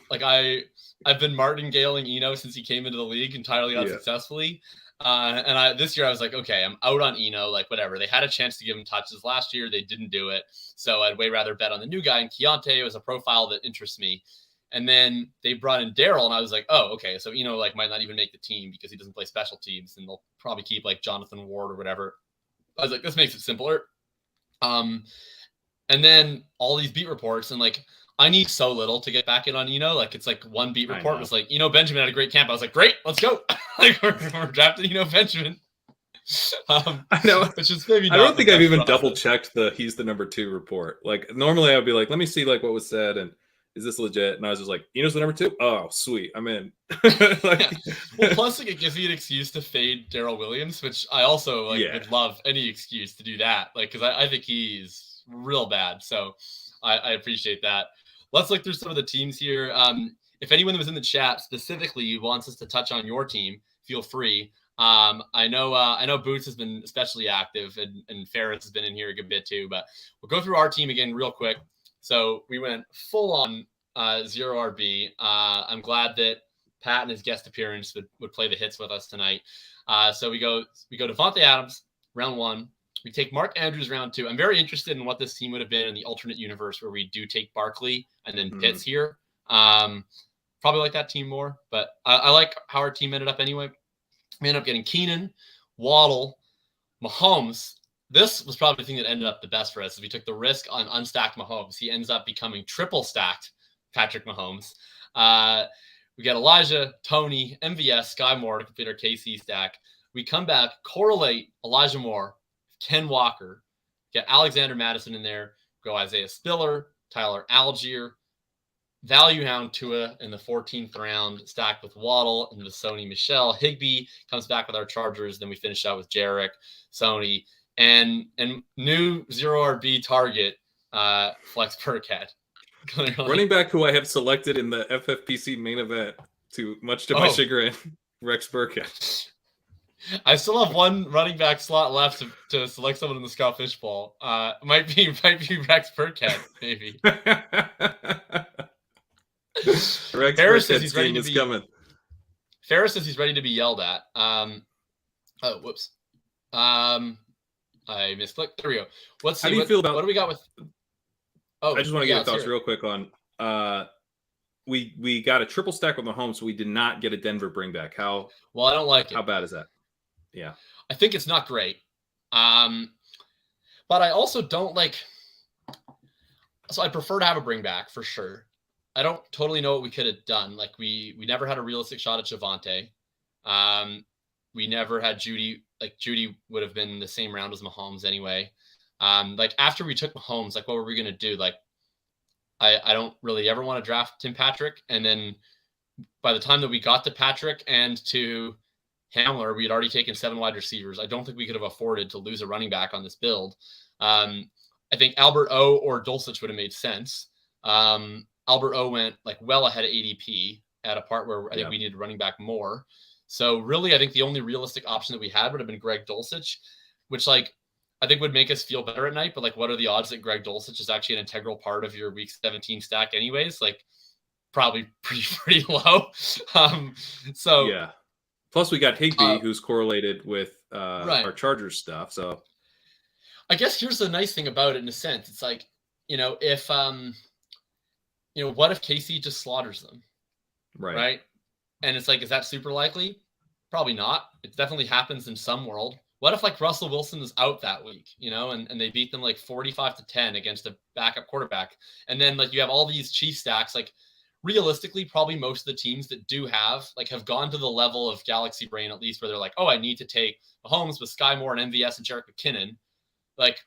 A: like, I I've been martingaling Eno since he came into the league entirely unsuccessfully. And this year I was like, okay, I'm out on Eno, like whatever. They had a chance to give him touches last year. They didn't do it. So I'd way rather bet on the new guy. And Keontae was a profile that interests me. And then they brought in Daryl, and I was like, oh, okay. So Eno like might not even make the team because he doesn't play special teams, and they'll probably keep like Jonathan Ward or whatever. I was like, this makes it simpler. And then all these beat reports, and like I need so little to get back in on Eno. Like it's like one beat report was like, Benjamin had a great camp. I was like, great, let's go. Like we're drafting Benjamin.
B: I know.
A: Which is maybe
B: I don't think I've even double checked he's the number 2 report. Like normally I'd be like, let me see like what was said and is this legit? And I was just like, Eno's the number 2? Oh, sweet, I'm in.
A: Well, plus like it gives me an excuse to fade Daryl Williams, which I also would love any excuse to do that. Like because I think he's real bad. So I appreciate that. Let's look through some of the teams here. If anyone that was in the chat specifically wants us to touch on your team, feel free. I know Boots has been especially active, and Ferris has been in here a good bit too. But we'll go through our team again real quick. So we went full on 0 RB. I'm glad that Pat and his guest appearance would play the hits with us tonight. So we go Devontae Adams round 1. We take Mark Andrews round 2. I'm very interested in what this team would have been in the alternate universe where we do take Barkley and then Pitts here. Probably like that team more, but I like how our team ended up anyway. We ended up getting Keenan, Waddle, Mahomes. This was probably the thing that ended up the best for us. We took the risk on unstacked Mahomes. He ends up becoming triple stacked Patrick Mahomes. We got Elijah, Tony, MVS, Sky Moore to complete our KC stack. We come back, correlate Elijah Moore, Ken Walker, get Alexander Madison in there, go Isaiah Spiller, Tyler Algier, value hound Tua in the 14th round, stacked with Waddle and the Sony Michelle. Higbee comes back with our Chargers. Then we finish out with Jarek, Sony, and new 0 RB target, Flex Burkhead.
B: Running back who I have selected in the FFPC main event, much to my chagrin, Rex Burkhead.
A: I still have one running back slot left to select someone in the Scott Fishbowl. Might be Rex Burkhead, maybe.
B: Rex
A: Ferris says he's
B: ready to be coming.
A: Ferris says he's ready to be yelled at. Whoops. I misclicked. There we go. Let's see.
B: How do you feel about
A: what do we got with?
B: I just want to get your thoughts real quick on. We got a triple stack with Mahomes. So we did not get a Denver bring back. How?
A: Well, I don't like it.
B: How bad is that? Yeah,
A: I think it's not great. But I also don't like. So I prefer to have a bring back for sure. I don't totally know what we could have done. Like we never had a realistic shot at Javonte. We never had Judy. Like Judy would have been the same round as Mahomes anyway. Like after we took Mahomes, like what were we gonna do? Like I don't really ever want to draft Tim Patrick. And then by the time that we got to Patrick and to Hamler, we had already taken 7 wide receivers. I don't think we could have afforded to lose a running back on this build. I think Albert O or Dulcich would have made sense. Albert O went like well ahead of ADP at a part where I think we needed running back more. So really, I think the only realistic option that we had would have been Greg Dulcich, which like I think would make us feel better at night. But like, what are the odds that Greg Dulcich is actually an integral part of your week 17 stack anyways? Like probably pretty low. So
B: yeah. Plus we got Higbee who's correlated with our Chargers stuff. So
A: I guess here's the nice thing about it in a sense. It's like, if what if KC just slaughters them? Right. And it's like, is that super likely? Probably not. It definitely happens in some world. What if like Russell Wilson is out that week, and they beat them like 45-10 against a backup quarterback. And then like you have all these Chiefs stacks, like realistically, probably most of the teams that do have gone to the level of Galaxy Brain, at least where they're like, oh, I need to take Mahomes with Sky Moore and MVS and Jerick McKinnon. Like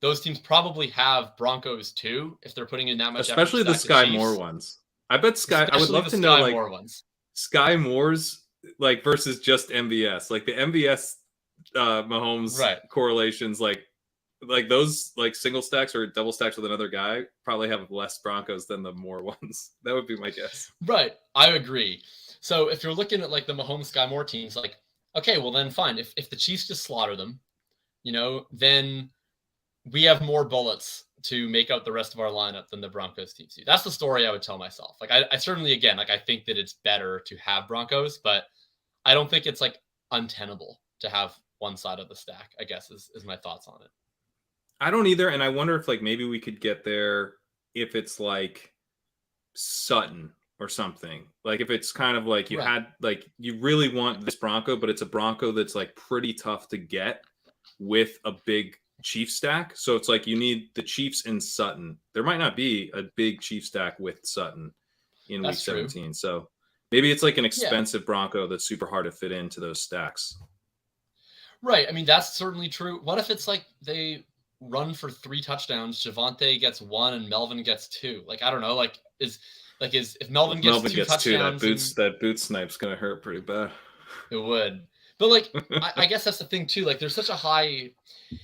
A: those teams probably have Broncos too, if they're putting in that much effort.
B: Especially the Sky Moore ones. I bet I would love to know like Sky Moore's like versus just MVS. Like the MVS Mahomes correlations, like those like single stacks or double stacks with another guy probably have less Broncos than the Moore ones. That would be my guess.
A: Right. I agree. So if you're looking at like the Mahomes Sky Moore teams, like, okay, well then fine. If the Chiefs just slaughter them, then we have more bullets to make out the rest of our lineup than the Broncos teams do. That's the story I would tell myself. Like I certainly, again, like I think that it's better to have Broncos, but I don't think it's like untenable to have one side of the stack, I guess is my thoughts on it.
B: I don't either. And I wonder if like maybe we could get there if it's like Sutton or something. Like if it's kind of like you had like you really want this Bronco, but it's a Bronco that's like pretty tough to get with a big Chief stack. So it's like you need the Chiefs and Sutton. There might not be a big Chief stack with Sutton in week 17. True. So maybe it's like an expensive Bronco that's super hard to fit into those stacks.
A: Right. I mean, that's certainly true. What if it's like they run for 3 touchdowns, Javonte gets 1 and Melvin gets 2? Like, I don't know. Like, if Melvin gets 2 touchdowns,
B: that boot snipe's gonna hurt pretty bad.
A: It would. But like, I guess that's the thing too. Like, there's such a high.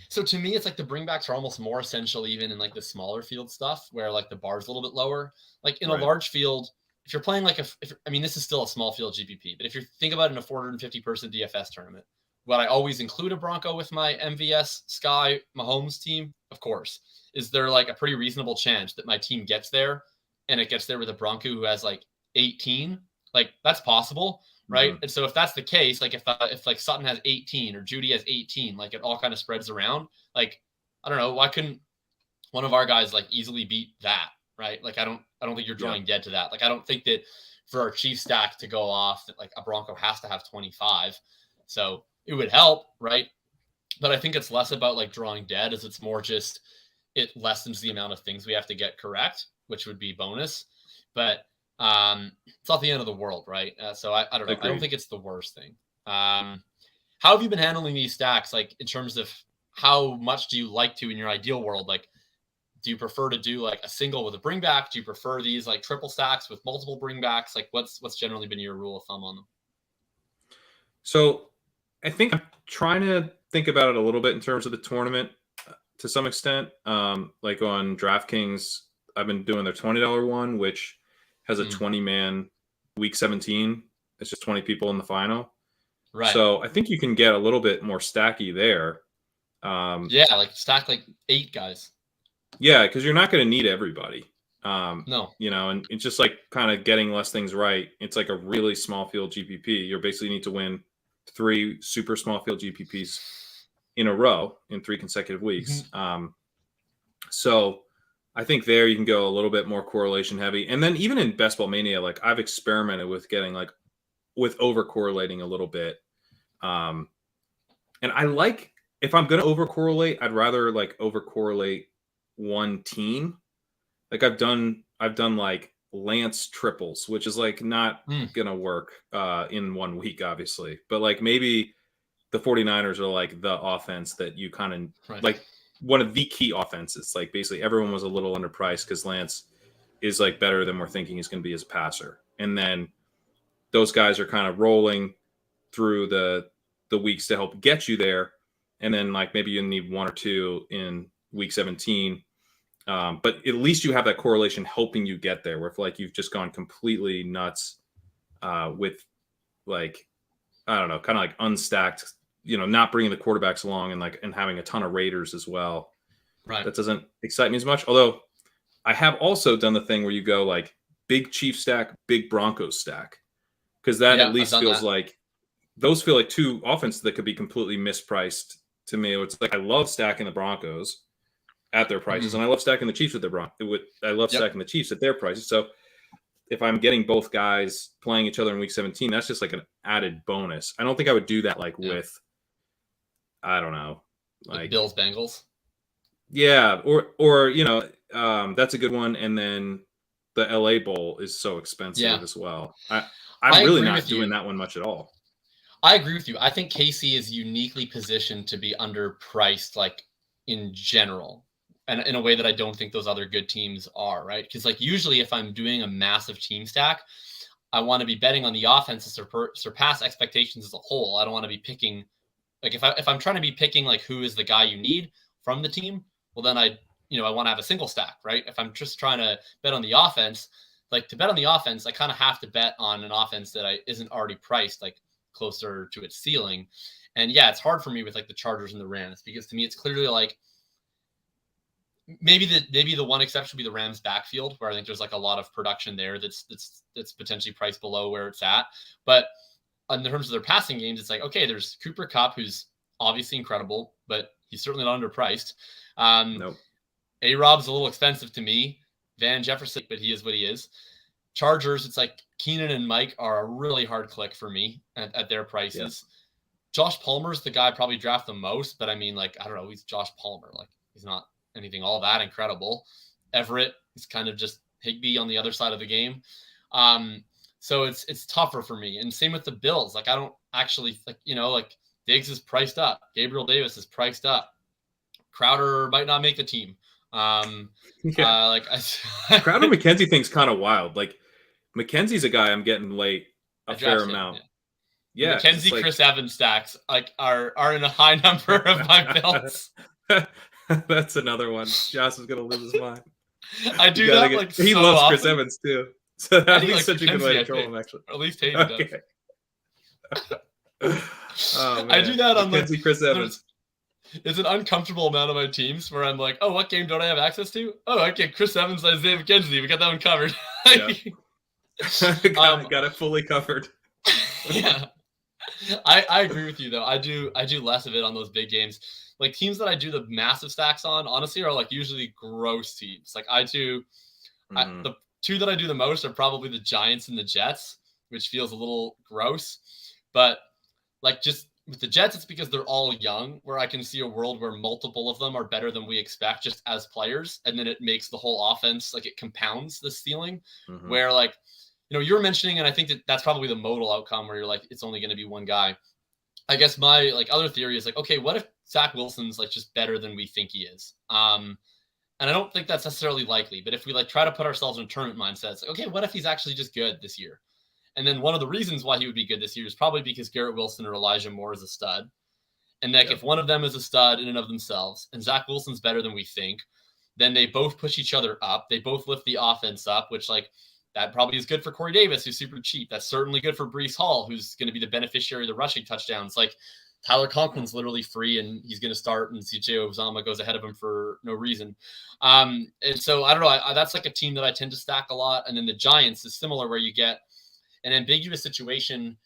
A: So to me, it's like the bringbacks are almost more essential even in like the smaller field stuff where like the bar's a little bit lower. Like in a large field, if you're playing like I mean, this is still a small field GPP, but if you think about it in a 450 person DFS tournament, would I always include a Bronco with my MVS Sky Mahomes team? Of course. Is there like a pretty reasonable chance that my team gets there and it gets there with a Bronco who has like 18? Like that's possible. Right. Mm-hmm. And so if that's the case, like if like Sutton has 18 or Judy has 18, like it all kind of spreads around. Like, I don't know, why couldn't one of our guys like easily beat that? Right. Like, I don't think you're drawing dead to that. Like, I don't think that for our Chief stack to go off that like a Bronco has to have 25. So it would help. Right. But I think it's less about like drawing dead as it's more just it lessens the amount of things we have to get correct, which would be bonus. But it's not the end of the world, right? So I don't know. Agreed. I don't think it's the worst thing. How have you been handling these stacks? Like in terms of how much do you like to in your ideal world? Like, do you prefer to do like a single with a bringback? Do you prefer these like triple stacks with multiple bringbacks? Like what's generally been your rule of thumb on them?
B: So I think I'm trying to think about it a little bit in terms of the tournament to some extent. Like on DraftKings, I've been doing their $20 one, which has a 20-man week 17. It's just 20 people in the final. Right. So I think you can get a little bit more stacky there.
A: Like stack like 8 guys.
B: Yeah, because you're not going to need everybody.
A: No.
B: You know, and it's just like kind of getting less things right. It's like a really small field GPP. You basically need to win 3 super small field GPPs in a row in 3 consecutive weeks. Mm-hmm. So I think there you can go a little bit more correlation heavy. And then even in Best Ball Mania, like I've experimented with getting like with over correlating a little bit. And I like, if I'm going to over correlate, I'd rather like over correlate one team. Like I've done like Lance triples, which is like not going to work in 1 week, obviously. But like maybe the 49ers are like the offense that you kind of like. One of the key offenses. Like basically everyone was a little underpriced because Lance is like better than we're thinking he's going to be as a passer. And then those guys are kind of rolling through the weeks to help get you there. And then like maybe you need 1 or 2 in week 17. But at least you have that correlation helping you get there where if like you've just gone completely nuts with like, I don't know, kind of like unstacked, you know, not bringing the quarterbacks along and having a ton of Raiders as well.
A: Right.
B: That doesn't excite me as much. Although I have also done the thing where you go like big Chief stack, big Broncos stack. Because that at least feels like those feel like 2 offenses that could be completely mispriced to me. It's like I love stacking the Broncos at their prices, and I love stacking the Chiefs with their Broncos. I love stacking the Chiefs at their prices. So if I'm getting both guys playing each other in week 17, that's just like an added bonus. I don't think I would do that like with, I don't know,
A: like Bills Bengals.
B: Yeah, or you know, that's a good one. And then the LA Bowl is so expensive as well. I'm really not doing that one much at all.
A: I agree with you. I think KC is uniquely positioned to be underpriced, like in general, and in a way that I don't think those other good teams are. Right? Because like usually, if I'm doing a massive team stack, I want to be betting on the offense to surpass expectations as a whole. I don't want to be picking. Like if I'm trying to be picking like who is the guy you need from the team, well then I want to have a single stack, right? If I'm just trying to bet on the offense, like to bet on the offense, I kind of have to bet on an offense that isn't already priced like closer to its ceiling. And yeah, it's hard for me with like the Chargers and the Rams because to me it's clearly like maybe the one exception would be the Rams backfield, where I think there's like a lot of production there that's potentially priced below where it's at. But in terms of their passing games, it's like, okay, there's Cooper Kupp, who's obviously incredible, but he's certainly not underpriced.
B: Nope.
A: A-Rob's a little expensive to me. Van Jefferson, but he is what he is. Chargers, it's like Keenan and Mike are a really hard click for me at their prices. Yeah. Josh Palmer's the guy I probably draft the most, but I mean, like, I don't know, he's Josh Palmer. Like, he's not anything all that incredible. Everett is kind of just Higbee on the other side of the game. So it's tougher for me. And same with the Bills. Like, I don't actually, like, you know, like Diggs is priced up. Gabriel Davis is priced up. Crowder might not make the team. Crowder
B: McKenzie thing's kind of wild. Like, McKenzie's a guy I'm getting late a fair amount. Yeah.
A: McKenzie, like, Chris Evans stacks like are in a high number of my Bills.
B: That's another one. Josh is gonna lose his mind.
A: I do that like
B: he
A: so
B: loves
A: often.
B: Chris Evans too. So that'd be
A: like
B: such a good way to troll him, actually.
A: Or at least Hayden does.
B: Oh,
A: I do that on
B: McKenzie, Chris Evans.
A: It's an uncomfortable amount of my teams where I'm like, oh, what game don't I have access to? Oh, okay, Chris Evans, Isaiah McKenzie. We got that one covered.
B: Got it fully covered.
A: Yeah. I agree with you though. I do less of it on those big games. Like, teams that I do the massive stacks on, honestly, are like usually gross teams. Like, the two that I do the most are probably the Giants and the Jets, which feels a little gross. But like, just with the Jets, it's because they're all young, where I can see a world where multiple of them are better than we expect just as players. And then it makes the whole offense, like, it compounds the ceiling where, like, you know, you're mentioning, and I think that's probably the modal outcome where you're like, it's only going to be one guy. I guess my like other theory is like, okay, what if Zach Wilson's like just better than we think he is? And I don't think that's necessarily likely, but if we like try to put ourselves in a tournament mindset, it's like, okay, what if he's actually just good this year? And then one of the reasons why he would be good this year is probably because Garrett Wilson or Elijah Moore is a stud. And like, if one of them is a stud in and of themselves and Zach Wilson's better than we think, then they both push each other up. They both lift the offense up, which like, that probably is good for Corey Davis, who's super cheap. That's certainly good for Breece Hall, who's going to be the beneficiary of the rushing touchdowns. Like, Tyler Conklin's literally free and he's going to start, and CJ Uzomah goes ahead of him for no reason. And so I don't know. That's like a team that I tend to stack a lot. And then the Giants is similar, where you get an ambiguous situation.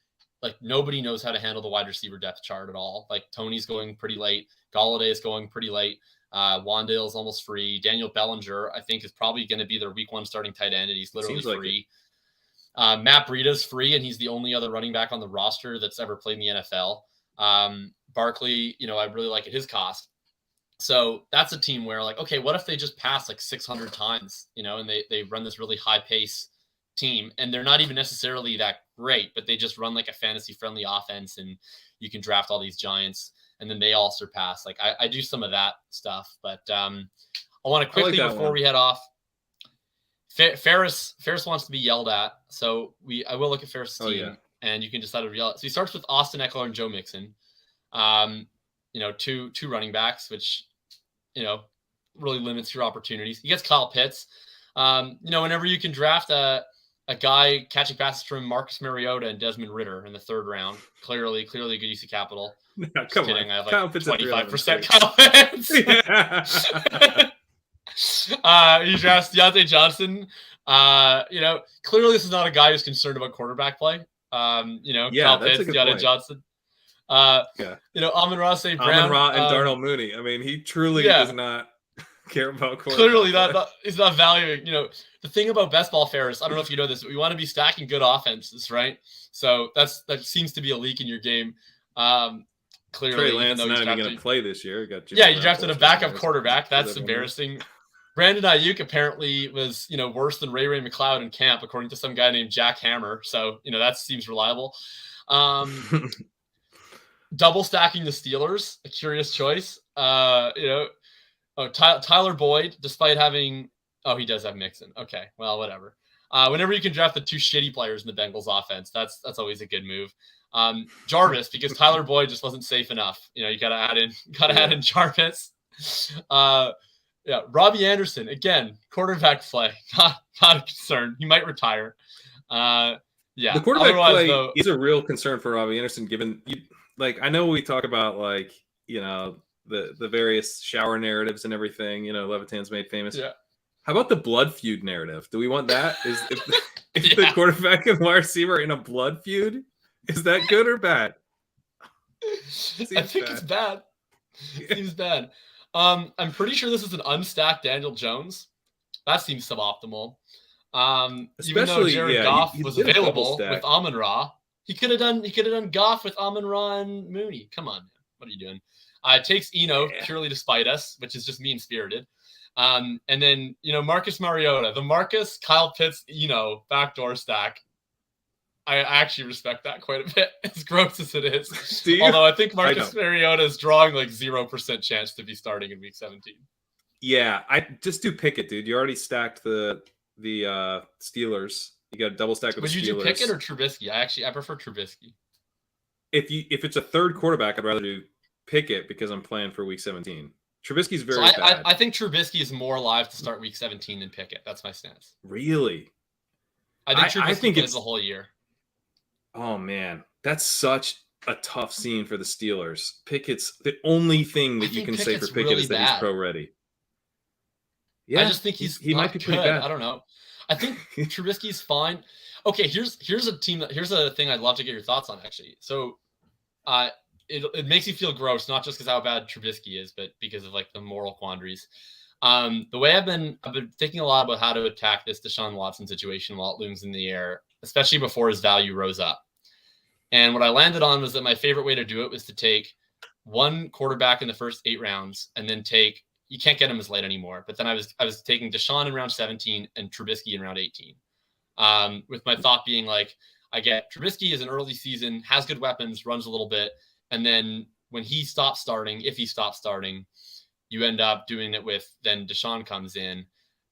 A: Like, nobody knows how to handle the wide receiver depth chart at all. Like, Tony's going pretty late. Galladay is going pretty late. Wandale's almost free. Daniel Bellinger, I think, is probably going to be their week one starting tight end, and he's literally free. Matt Breida's free, and he's the only other running back on the roster that's ever played in the NFL. Barkley, you know, I really like at his cost. So that's a team where, like, okay, what if they just pass like 600 times, you know, and they run this really high pace team, and they're not even necessarily that great, but they just run like a fantasy friendly offense, and you can draft all these giants. And then they all surpass. Like, I do some of that stuff, but I want to quickly, before we head off, Ferris wants to be yelled at. So I will look at Ferris' team, and you can decide to yell at. So he starts with Austin Eckler and Joe Mixon. You know, two running backs, which, you know, really limits your opportunities. He gets Kyle Pitts. You know, whenever you can draft a guy catching passes from Marcus Mariota and Desmond Ritter in the third round, clearly a good use of capital.
B: No, come on.
A: I have like
B: Kyle Pitts
A: 25% Kyle Pitts. He drafts Deontay Johnson. You know, clearly this is not a guy who's concerned about quarterback play. You know, Kyle Pitts, Deontay Johnson. You know, Amon-Ra St. Brown.
B: Amon-Ra and Darnell Mooney. I mean, he truly does not care about quarterback.
A: Clearly he's not valuing, you know, the thing about best ball, Ferris, I don't know if you know this, but we want to be stacking good offenses, right? So that seems to be a leak in your game. Clearly,
B: Trey Lance not even going to play this year.
A: You drafted a backup quarterback. That's embarrassing. Brandon Ayuk apparently was, you know, worse than Ray McLeod in camp, according to some guy named Jack Hammer. So, you know, that seems reliable. Double stacking the Steelers, a curious choice. You know, Tyler Boyd, despite having, he does have Mixon. Okay, well, whatever. Whenever you can draft the two shitty players in the Bengals offense, that's always a good move. Jarvis, because Tyler Boyd just wasn't safe enough. You know, you got to add in Jarvis. Robbie Anderson, again, quarterback play, not a concern. He might retire. The
B: quarterback play is a real concern for Robbie Anderson, given like, I know we talk about, like, you know, the various shower narratives and everything. You know, Levitan's made famous.
A: Yeah.
B: How about the blood feud narrative? Do we want that? Is if
A: Yeah.
B: the quarterback and wide receiver are in a blood feud, is that good or bad?
A: I think it's bad. It seems bad. I'm pretty sure this is an unstacked Daniel Jones. That seems suboptimal. Even though
B: Especially,
A: Jared
B: yeah,
A: Goff
B: you
A: was
B: did a double
A: available
B: stack.
A: with Amon-Ra, he could have done Goff with Amon-Ra and Mooney. Come on, man. What are you doing? It takes Eno purely to spite us, which is just mean-spirited. And then, Marcus Mariota, the Marcus, Kyle Pitts, backdoor stack. I actually respect that quite a bit, as gross as it is. Although I think Marcus Mariota is drawing like 0% chance to be starting in week 17.
B: Yeah, I just do Pickett, dude. You already stacked the Steelers. You got a double stack with the Steelers.
A: Would you do Pickett or Trubisky? I prefer Trubisky.
B: If it's a third quarterback, I'd rather do Pickett because I'm playing for week 17. Trubisky's very bad.
A: I think Trubisky is more live to start week 17 than Pickett. That's my stance.
B: Really?
A: I think Trubisky plays the whole year.
B: Oh, man. That's such a tough scene for the Steelers. Pickett's the only thing that you can say for Pickett really is that he's pro ready.
A: Yeah, I just think he might be pretty bad. I don't know. I think Trubisky's fine. Okay, here's a thing I'd love to get your thoughts on, actually. So it makes you feel gross, not just because how bad Trubisky is, but because of like the moral quandaries. The way I've been thinking a lot about how to attack this Deshaun Watson situation while it looms in the air, especially before his value rose up. And what I landed on was that my favorite way to do it was to take one quarterback in the first 8 rounds and then you can't get him as late anymore. But then I was taking Deshaun in round 17 and Trubisky in round 18. With my thought being like, I get Trubisky is an early season, has good weapons, runs a little bit. And then when he stops starting, if he stops starting, you end up doing it with then Deshaun comes in.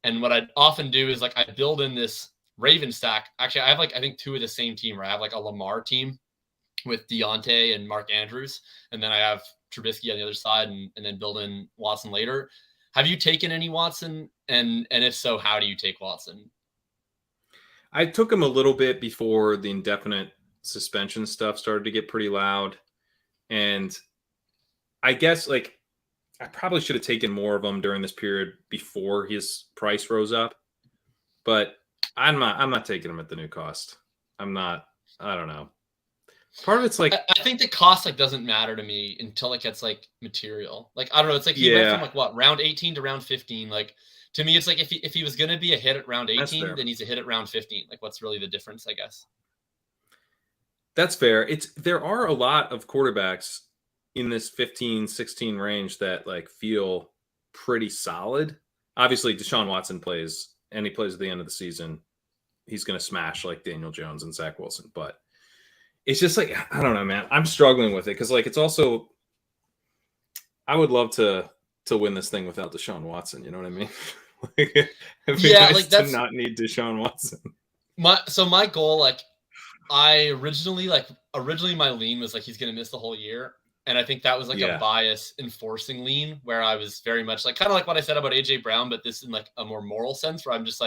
A: And what I'd often do is like I build in this Raven stack. Actually, I have I think 2 of the same team, where I have like a Lamar team with Deontay and Mark Andrews. And then I have Trubisky on the other side and then build in Watson later. Have you taken any Watson? And if so, how do you take Watson?
B: I took him a little bit before the indefinite suspension stuff started to get pretty loud. And I guess I probably should have taken more of them during this period before his price rose up. But I'm not taking him at the new cost. I don't know. Part of it's like
A: I think the cost doesn't matter to me until it gets material. I don't know. It's he went from round 18 to round 15. To me, it's if he was going to be a hit at round 18, then he's a hit at round 15. What's really the difference, I guess?
B: That's fair. There are a lot of quarterbacks in this 15, 16 range that feel pretty solid. Obviously, Deshaun Watson plays, and he plays at the end of the season. He's going to smash Daniel Jones and Zach Wilson, but it's just I don't know, man. I'm struggling with it because it's also I would love to win this thing without Deshaun Watson. You know what I mean? It'd be nice to not need Deshaun Watson.
A: My goal, I originally my lean was he's going to miss the whole year. And I think that was a bias enforcing lean where I was very much kind of what I said about AJ Brown, but this in a more moral sense where I'm just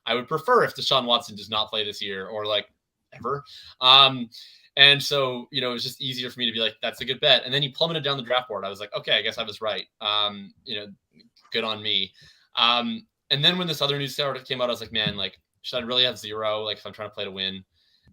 A: I would prefer if Deshaun Watson does not play this year or ever. And so, it was just easier for me to be that's a good bet. And then he plummeted down the draft board. I was okay, I guess I was right. Good on me. And then when this other news came out, I was man, should I really have 0? If I'm trying to play to win?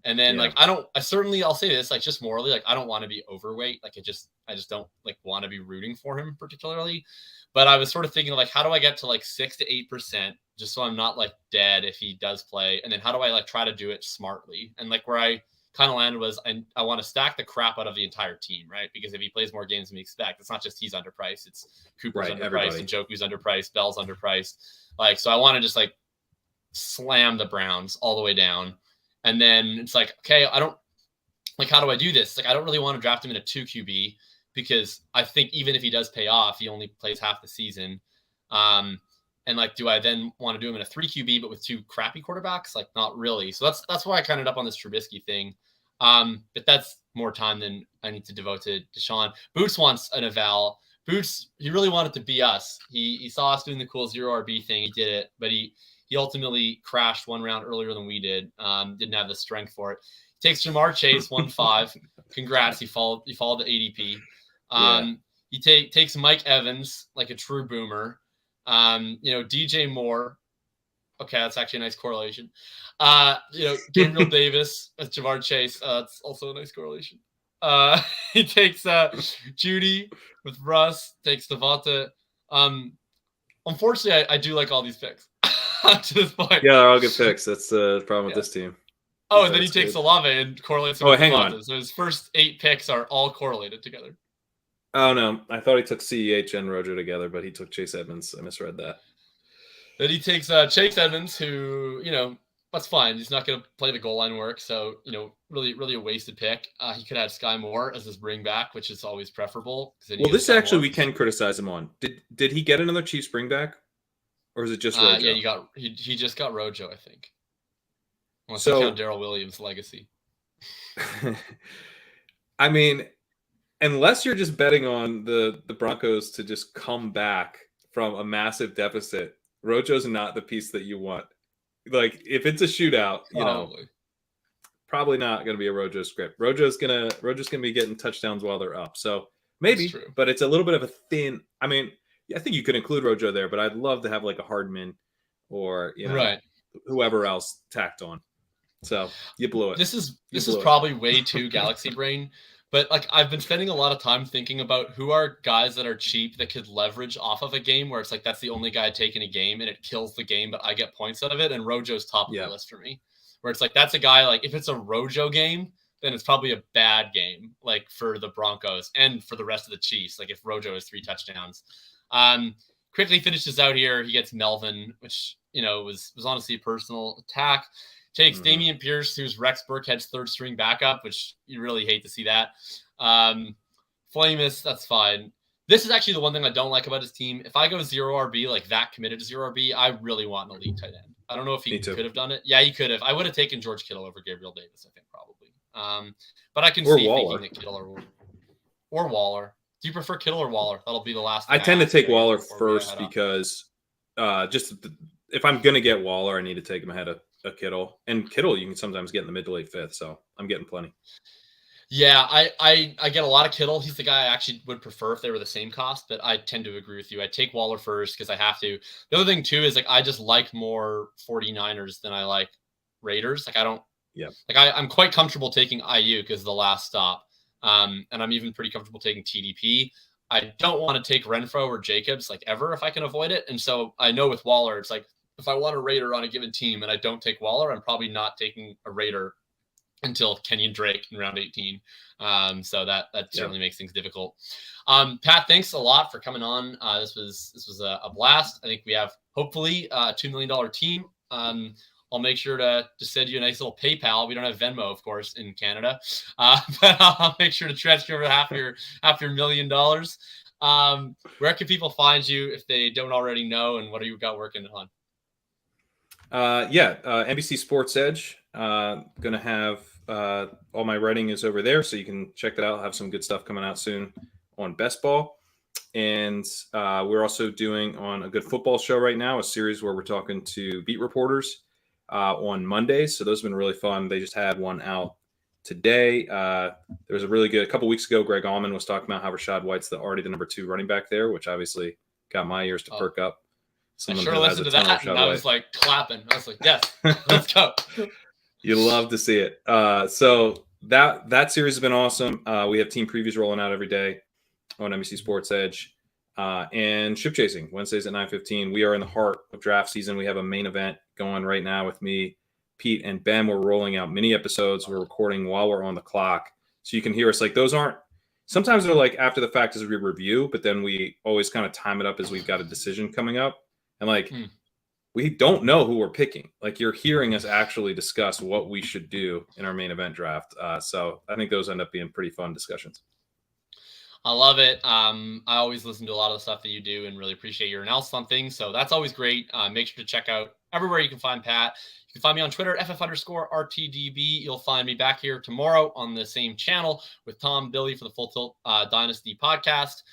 A: And then I'll say this, just morally, I don't want to be overweight. I just don't want to be rooting for him particularly. But I was sort of thinking how do I get to 6 to 8% just so I'm not dead if he does play? And then how do I try to do it smartly? And where I kind of landed was I want to stack the crap out of the entire team, right? Because if he plays more games than we expect, it's not just he's underpriced. It's Cooper's underpriced and Njoku's underpriced, Bell's underpriced. So I want to just slam the Browns all the way down. And then it's okay, I don't how do I do this? I don't really want to draft him in a 2 QB because I think even if he does pay off, he only plays half the season. And do I then want to do him in a 3 QB, but with 2 crappy quarterbacks? Not really. So that's why I kind of ended up on this Trubisky thing. But that's more time than I need to devote to Deshaun. Boots wants an eval. Boots, he really wanted to be us. He saw us doing the cool 0 RB thing. He did it, but he ultimately crashed 1 round earlier than we did. Didn't have the strength for it. Takes Jamar Chase 1-5. Congrats. He followed the ADP. He takes Mike Evans like a true boomer. DJ Moore. Okay, that's actually a nice correlation. Gabriel Davis with Jamar Chase. That's also a nice correlation. He takes Judy with Russ. Takes Devonta. Unfortunately, I do like all these picks to this point.
B: Yeah, they're all good picks. That's the problem with this team.
A: Oh, and then he takes Olave and correlates with
B: hang
A: Devonta.
B: on.
A: So his first 8 picks are all correlated together.
B: Oh, no. I thought he took CEH and Rojo together, but he took Chase Edmonds. I misread that.
A: Then he takes Chase Edmonds, who, that's fine. He's not going to play the goal line work. So, really, really a wasted pick. He could add Sky Moore as his bring back, which is always preferable.
B: Well, this actually we can criticize him on. Did he get another Chiefs bring back? Or is it just Rojo?
A: Yeah, he just got Rojo, I think. Unless you count Darrell Williams' legacy.
B: I mean, unless you're just betting on the Broncos to just come back from a massive deficit, Rojo's not the piece that you want. Like, if it's a shootout, probably not going to be a Rojo script. Rojo's gonna be getting touchdowns while they're up. So maybe, but it's a little bit of a thin. I mean, I think you could include Rojo there, but I'd love to have like a Hardman or whoever else tacked on. So you blew it.
A: This is probably way too Galaxy brain. But like I've been spending a lot of time thinking about who are guys that are cheap that could leverage off of a game where it's like that's the only guy taking a game and it kills the game, but I get points out of it. And Rojo's top of the list for me. Where it's like that's a guy like if it's a Rojo game, then it's probably a bad game like for the Broncos and for the rest of the Chiefs. Like if Rojo has 3 touchdowns. Quickly finishes out here. He gets Melvin, which was honestly a personal attack. Takes Dameon Pierce, who's Rex Burkhead's 3rd string backup, which you really hate to see that. Flamus, that's fine. This is actually the one thing I don't like about his team. If I go 0 RB, like that committed to 0 RB, I really want an elite tight end. I don't know if he could have done it. Yeah, he could have. I would have taken George Kittle over Gabriel Davis, I think, probably. But I can see thinking that Kittle or Waller. Do you prefer Kittle or Waller? That'll be the last thing
B: I tend to take Waller first because if I'm going to get Waller, I need to take him ahead of a Kittle. And Kittle, you can sometimes get in the mid to late 5th, so I'm getting plenty.
A: Yeah, I get a lot of Kittle. He's the guy I actually would prefer if they were the same cost, but I tend to agree with you. I take Waller first because I have to. The other thing, too, is like I just like more 49ers than I like Raiders. Like I don't I'm quite comfortable taking IU because the last stop. And I'm even pretty comfortable taking TDP. I don't want to take Renfro or Jacobs like ever if I can avoid it. And so I know with Waller, it's like if I want a Raider on a given team and I don't take Waller, I'm probably not taking a Raider until Kenyon Drake in round 18. So that certainly makes things difficult. Pat, thanks a lot for coming on. This was a blast. I think we have hopefully a $2 million team. I'll make sure to send you a nice little PayPal. We don't have Venmo, of course, in Canada, but I'll make sure to transfer over half your $1 million. Where can people find you if they don't already know, and what do you got working on?
B: NBC Sports Edge. Going to have all my writing is over there, so you can check that out. I'll have some good stuff coming out soon on Best Ball. And we're also doing on A Good Football Show right now, a series where we're talking to beat reporters on Mondays. So those have been really fun. They just had one out today. There was a couple weeks ago, Greg Allman was talking about how Rashad White's already the number 2 running back there, which obviously got my ears to perk up.
A: I sure listened to that, and I was like clapping. I was like, yes, let's go.
B: You love to see it. So that series has been awesome. We have team previews rolling out every day on NBC Sports Edge. And ShipChasing, Wednesdays at 9:15. We are in the heart of draft season. We have a main event going right now with me, Pete, and Ben. We're rolling out mini episodes. We're recording while we're on the clock. So you can hear us. Like, those aren't – sometimes they're like after the fact as we review, but then we always kind of time it up as we've got a decision coming up. And, we don't know who we're picking. Like, you're hearing us actually discuss what we should do in our main event draft. So I think those end up being pretty fun discussions.
A: I love it. I always listen to a lot of the stuff that you do and really appreciate your analysis on things. So that's always great. Make sure to check out everywhere you can find Pat. You can find me on Twitter, FF_RTDB. You'll find me back here tomorrow on the same channel with Tom Billy for the Full Tilt Dynasty podcast.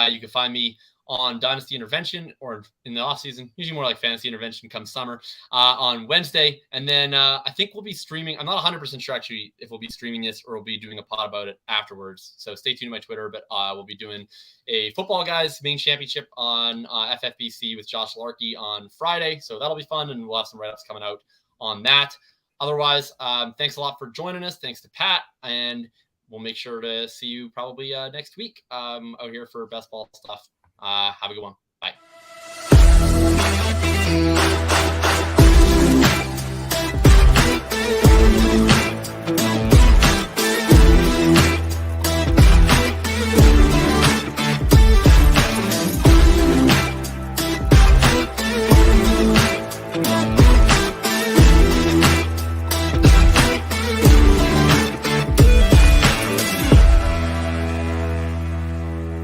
A: You can find me on Dynasty Intervention, or in the off season, usually more like Fantasy Intervention come summer, on Wednesday. And then I think we'll be streaming. I'm not 100% sure actually if we'll be streaming this or we'll be doing a pod about it afterwards. So stay tuned to my Twitter, but we'll be doing a Football Guys main championship on FFBC with Josh Larkey on Friday. So that'll be fun, and we'll have some write-ups coming out on that. Otherwise, thanks a lot for joining us. Thanks to Pat, and we'll make sure to see you probably next week out here for best ball stuff. Have a good one.